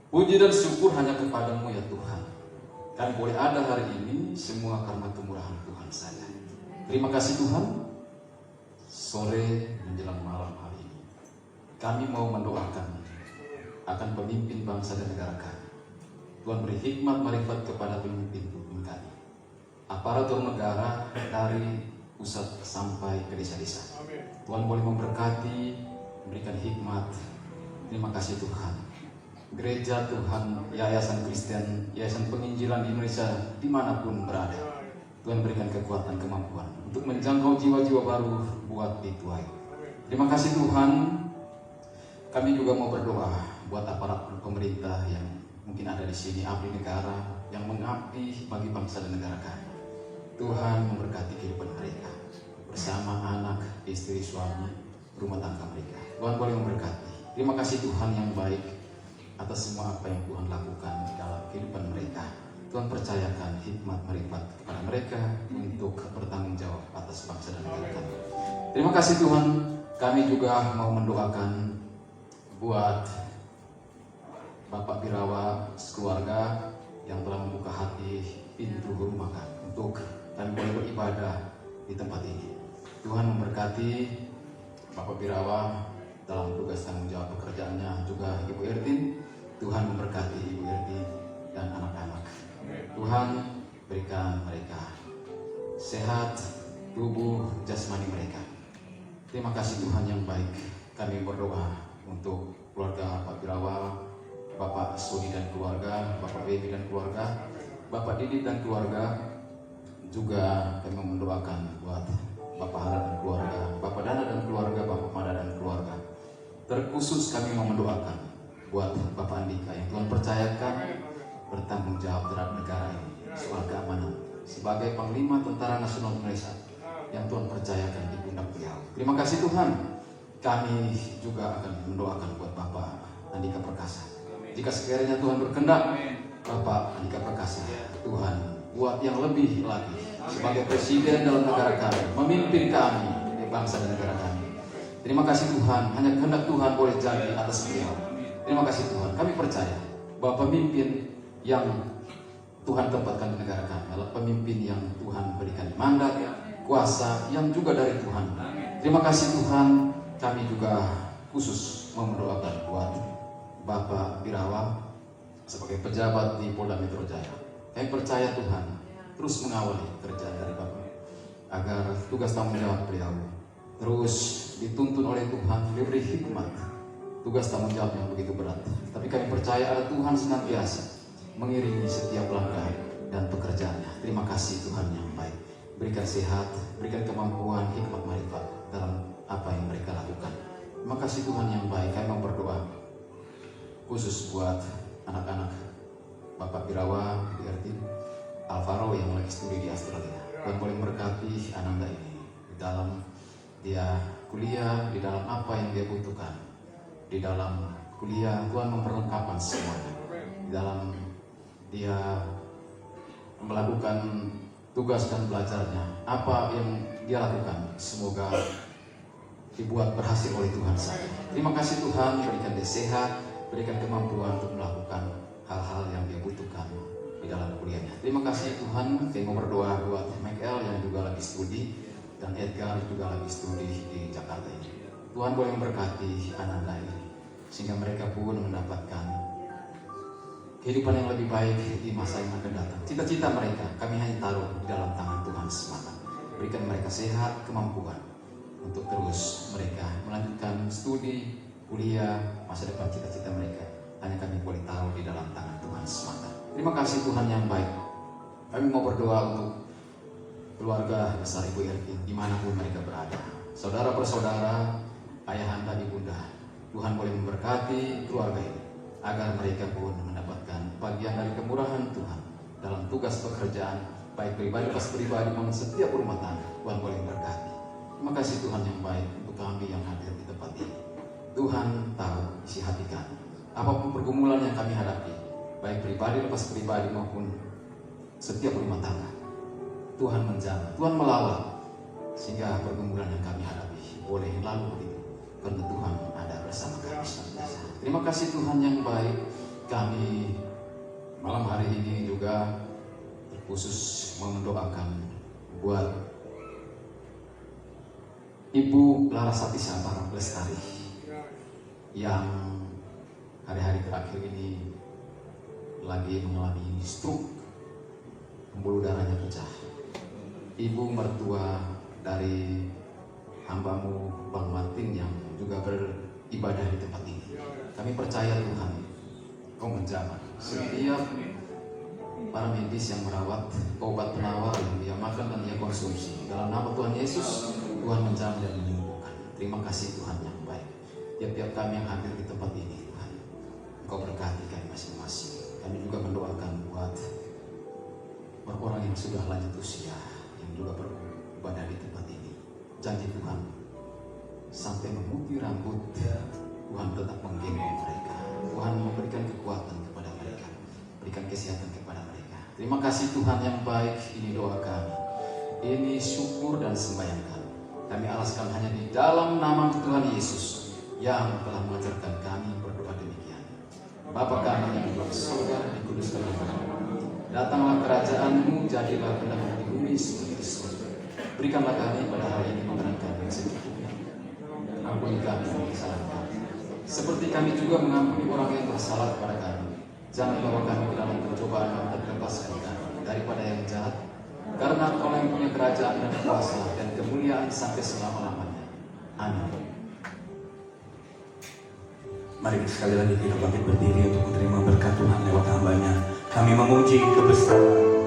Puji dan syukur hanya kepadamu ya Tuhan. Dan boleh ada hari ini semua karena kemurahan Tuhan saja. Terima kasih Tuhan. Sore menjelang malam hari ini kami mau mendoakan akan pemimpin bangsa dan negara kami. Tuhan beri hikmat marifat kepada pemimpin kami, aparatur negara dari pusat sampai ke desa-desa. Tuhan boleh memberkati, memberikan hikmat. Terima kasih Tuhan. Gereja Tuhan, Yayasan Kristen, Yayasan Penginjilan di Indonesia dimanapun berada, Tuhan berikan kekuatan, kemampuan untuk menjangkau jiwa-jiwa baru buat dituai. Terima kasih Tuhan. Kami juga mau berdoa buat aparat pemerintah yang mungkin ada di sini abdi negara yang mengabdi bagi bangsa dan negara kami. Tuhan memberkati kehidupan mereka bersama anak, istri, suami, rumah tangga mereka. Tuhan boleh memberkati. Terima kasih Tuhan yang baik atas semua apa yang Tuhan lakukan dalam kehidupan mereka. Tuhan percayakan hikmat marifat kepada mereka untuk bertanggung jawab atas bangsa dan negara kami. Terima kasih Tuhan. Kami juga mau mendoakan buat Bapak Birawa sekeluarga yang telah membuka hati pintu rumah kami untuk kami boleh beribadah di tempat ini. Tuhan memberkati Bapak Birawa dalam tugas tanggung jawab pekerjaannya, juga Ibu Ertin. Tuhan memberkati Ibu Ertin dan anak-anak. Tuhan berikan mereka sehat tubuh jasmani mereka. Terima kasih Tuhan yang baik. Kami berdoa untuk keluarga Pak Birawa, Bapak Sudi dan keluarga, Bapak Baby dan keluarga, Bapak Didi dan keluarga. Juga kami mendoakan buat Bapak Hara dan keluarga, Bapak Dana dan keluarga, Bapak Mada dan keluarga. Terkhusus kami mau mendoakan buat Bapak Andika yang Tuhan percayakan bertanggung jawab terhadap negara ini soal keamanan sebagai Panglima Tentara Nasional Indonesia yang Tuhan percayakan di pundak beliau. Terima kasih Tuhan. Kami juga akan mendoakan buat Bapak Andika Perkasa. Jika sekiranya Tuhan berkehendak, Bapak Andika Perkasa, Tuhan buat yang lebih lagi sebagai presiden dalam negara kami, memimpin kami di bangsa dan negara kami. Terima kasih Tuhan, hanya kehendak Tuhan boleh jadi atas beliau. Terima kasih Tuhan, kami percaya bahwa pemimpin yang Tuhan tempatkan di negara kami adalah pemimpin yang Tuhan berikan mandat, kuasa yang juga dari Tuhan. Terima kasih Tuhan, kami juga khusus mendoakan buat Bapak Birawa sebagai pejabat di Polda Metro Jaya. Kami percaya Tuhan terus mengawali kerjaan dari Bapak agar tugas tanggung jawab beliau terus dituntun oleh Tuhan, diberi hikmat. Tugas tanggung jawab yang begitu berat, tapi kami percaya ada Tuhan senantiasa mengiringi setiap langkah dan pekerjaannya. Terima kasih Tuhan yang baik. Berikan sehat, berikan kemampuan, hikmat marifat dalam apa yang mereka lakukan. Terima kasih Tuhan yang baik. Kami mau berdoa khusus buat anak-anak Bapak Birawa, Ertin, Alvaro yang lagi studi di Australia. Tuhan boleh memberkati Ananda ini di dalam dia kuliah, di dalam apa yang dia butuhkan. Di dalam kuliah Tuhan memperlengkapan semuanya. Di dalam dia melakukan tugas dan belajarnya, apa yang dia lakukan semoga dibuat berhasil oleh Tuhan saja. Terima kasih Tuhan, berikan dia sehat, berikan kemampuan untuk melakukan hal-hal yang dia butuhkan di dalam kuliahnya. Terima kasih Tuhan. Saya mau berdoa buat Michael yang juga lagi studi dan Edgar juga lagi studi di Jakarta ini. Tuhan boleh memberkati Ananda ini sehingga mereka pun mendapatkan kehidupan yang lebih baik di masa yang akan datang. Cita-cita mereka kami hanya taruh di dalam tangan Tuhan semata. Berikan mereka sehat, kemampuan untuk terus mereka melanjutkan studi, kuliah, masa depan cita-cita mereka. Hanya kami boleh taruh di dalam tangan Tuhan semata. Terima kasih Tuhan yang baik. Kami mau berdoa untuk keluarga besar Ibu Ertin dimanapun mereka berada, saudara bersaudara, ayahanda, ibunda. Tuhan boleh memberkati keluarga ini agar mereka pun mendapatkan bagian dari kemurahan Tuhan dalam tugas pekerjaan, baik pribadi pas pribadi maupun setiap rumah tangga. Tuhan boleh memberkati. Terima kasih Tuhan yang baik untuk kami yang hadir di tempat ini. Tuhan tahu isi hati kami. Apapun pergumulan yang kami hadapi, baik pribadi lepas pribadi maupun setiap rumah tangga, Tuhan menjaga, Tuhan melawat, sehingga pergumulan yang kami hadapi boleh lalu begitu, karena Tuhan ada bersama kami senantiasa. Terima kasih Tuhan yang baik. Kami malam hari ini juga khusus mau mendoakan buat Ibu Larasati Sabara Lestari yang hari-hari terakhir ini lagi mengalami stroke, pembuluh darahnya pecah. Ibu mertua dari hambamu Bang Martin yang juga beribadah di tempat ini. Kami percaya Tuhan, Kau menjaga setiap para medis yang merawat, obat penawar yang dia makan dan dia konsumsi. Dalam nama Tuhan Yesus, Tuhan menjaga dan menyembuhkan. Terima kasih Tuhan yang baik. Tiap-tiap kami yang hadir di tempat ini, Tuhan, Engkau berkati kami masing-masing. Kami juga mendoakan buat orang-orang yang sudah lanjut usia, yang juga beribadah di tempat ini. Janji Tuhan, sampai memutih rambut, Tuhan tetap menggendong mereka. Tuhan memberikan kekuatan kepada mereka, berikan kesehatan kepada mereka. Terima kasih Tuhan yang baik. Ini doa kami, ini syukur dan sembahyang kami. Kami alaskan hanya di dalam nama Tuhan Yesus yang telah mengajarkan kami berdoa demikian. Bapa kami yang di dalam surga, dikuduskanlah namamu. Datanglah kerajaan-Mu, jadilah kehendak-Mu di bumi seperti di surga. Berikanlah kami pada hari ini makanan kami yang secukupnya. Ampuni kami kesalahan kami, seperti kami juga mengampuni orang yang bersalah kepada kami. Jangan bawa kami ke dalam pencobaan, tapi lepaskan kami daripada yang jahat. Karena Engkau yang punya kerajaan dan kuasa dan kemuliaan sampai selama-lamanya. Amin. Mari sekali lagi kita bangkit berdiri untuk menerima berkat Tuhan lewat hamba-Nya. Kami memuji kebesaran.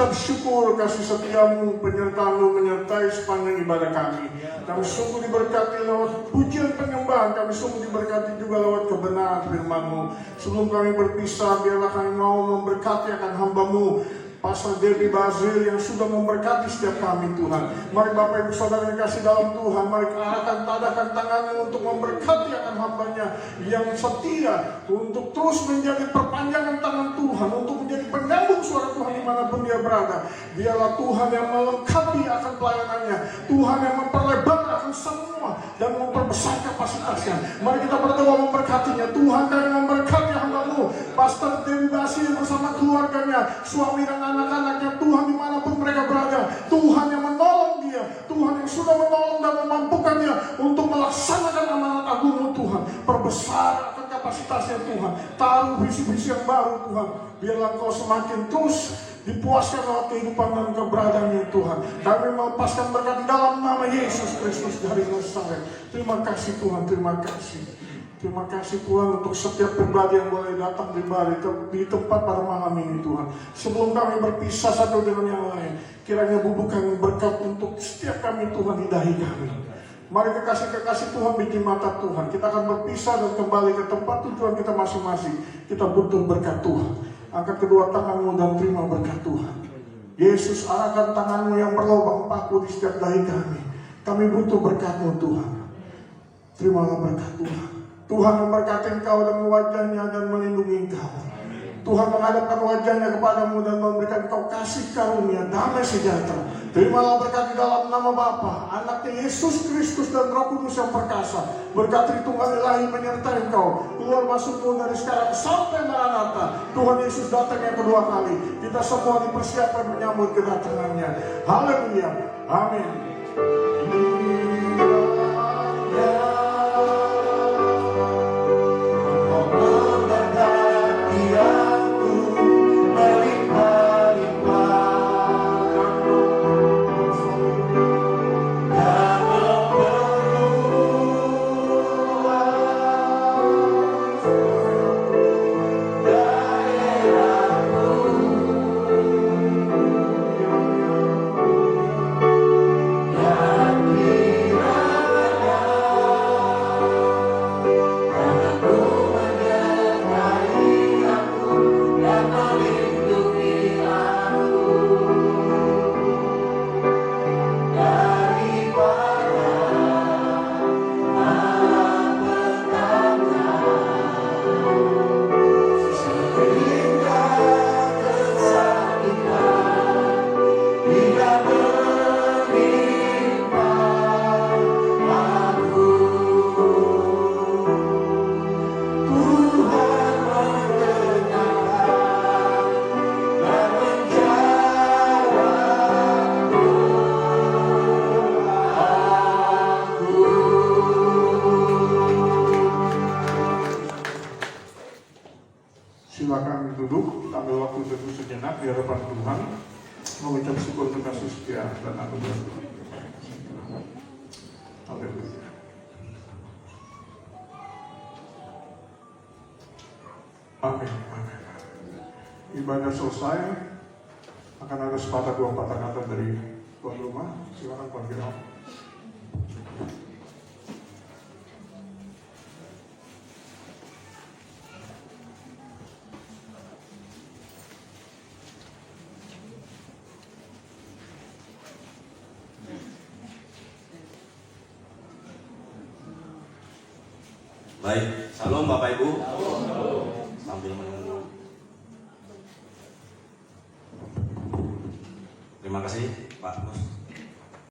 Syukur kasih setiamu, penyertaan-Mu menyertai sepanjang ibadah kami. Kami sungguh diberkati lewat pujian penyembahan, kami sungguh diberkati juga lewat kebenaran firman-Mu. Sebelum kami berpisah, biarlah kami mau memberkati akan hamba-Mu, Pastor Debbie Bazil yang sudah memberkati setiap kami Tuhan. Mari Bapak Ibu Saudara yang kasih dalam Tuhan, mari arahkan tadakan tangannya untuk memberkati akan hamba-Nya yang setia, untuk terus menjadi perpanjangan tangan Tuhan, untuk menjadi penyambung suara Tuhan dimanapun dia berada. Biarlah Tuhan yang melengkapi akan pelayanannya, Tuhan yang memperlebar akan semua dan memperbesar kapasitasnya. Mari kita berdoa memberkatinya. Tuhan, kami memberkati hamba-Mu Pastor Debbie Bazil bersama keluarganya, suami dan anak-anaknya, Tuhan dimanapun mereka berada. Tuhan yang menolong dia, Tuhan yang sudah menolong dan memampukannya untuk melaksanakan amanat agung-Mu Tuhan. Perbesar akan kapasitasnya Tuhan, taruh visi-visi yang baru Tuhan. Biarlah Engkau semakin terus dipuaskan oleh kehidupan dan keberadaannya Tuhan. Kami melepaskan berkat dalam nama Yesus Kristus dari Nazaret. Terima kasih Tuhan, terima kasih. Terima kasih Tuhan untuk setiap pribadi yang boleh datang di tempat pada malam ini Tuhan. Sebelum kami berpisah satu dengan yang lain, kiranya bubuhkan berkat untuk setiap kami Tuhan di dahi kami. Mari kekasih-kekasih Tuhan, biji mata Tuhan. Kita akan berpisah dan kembali ke tempat tujuan kita masing-masing. Kita butuh berkat Tuhan. Angkat kedua tanganmu dan terima berkat Tuhan. Yesus, arahkan tanganmu yang berlubang paku di setiap dahi kami. Kami butuh berkat-Mu Tuhan. Terimalah berkat Tuhan. Tuhan memberkati engkau dengan wajahnya dan melindungi engkau. Tuhan menghadapkan wajahnya kepadamu dan memberikan engkau kasih karunia, damai sejahtera. Terimalah berkat di dalam nama Bapa, Anaknya Yesus Kristus dan Roh Kudus yang perkasa. Berkat Tritunggal Ilahi menyertai engkau, keluar masukmu dari sekarang sampai Maranatha. Tuhan Yesus datang yang kedua kali. Kita semua dipersiapkan menyambut kedatangannya. Haleluya. Amin. Silakan duduk, ambil waktu teduh sejenak di hadapan Tuhan, mengucap syukur untuk kasih setia dan anugerah Tuhan. Haleluya. Amin. Amin. Ibadah selesai, akan ada sepatah dua patah kata dari tuan rumah. Silakan Pak Firman. Baik, salam Bapak Ibu. Sambil menunggu. Terima kasih Pak Mus.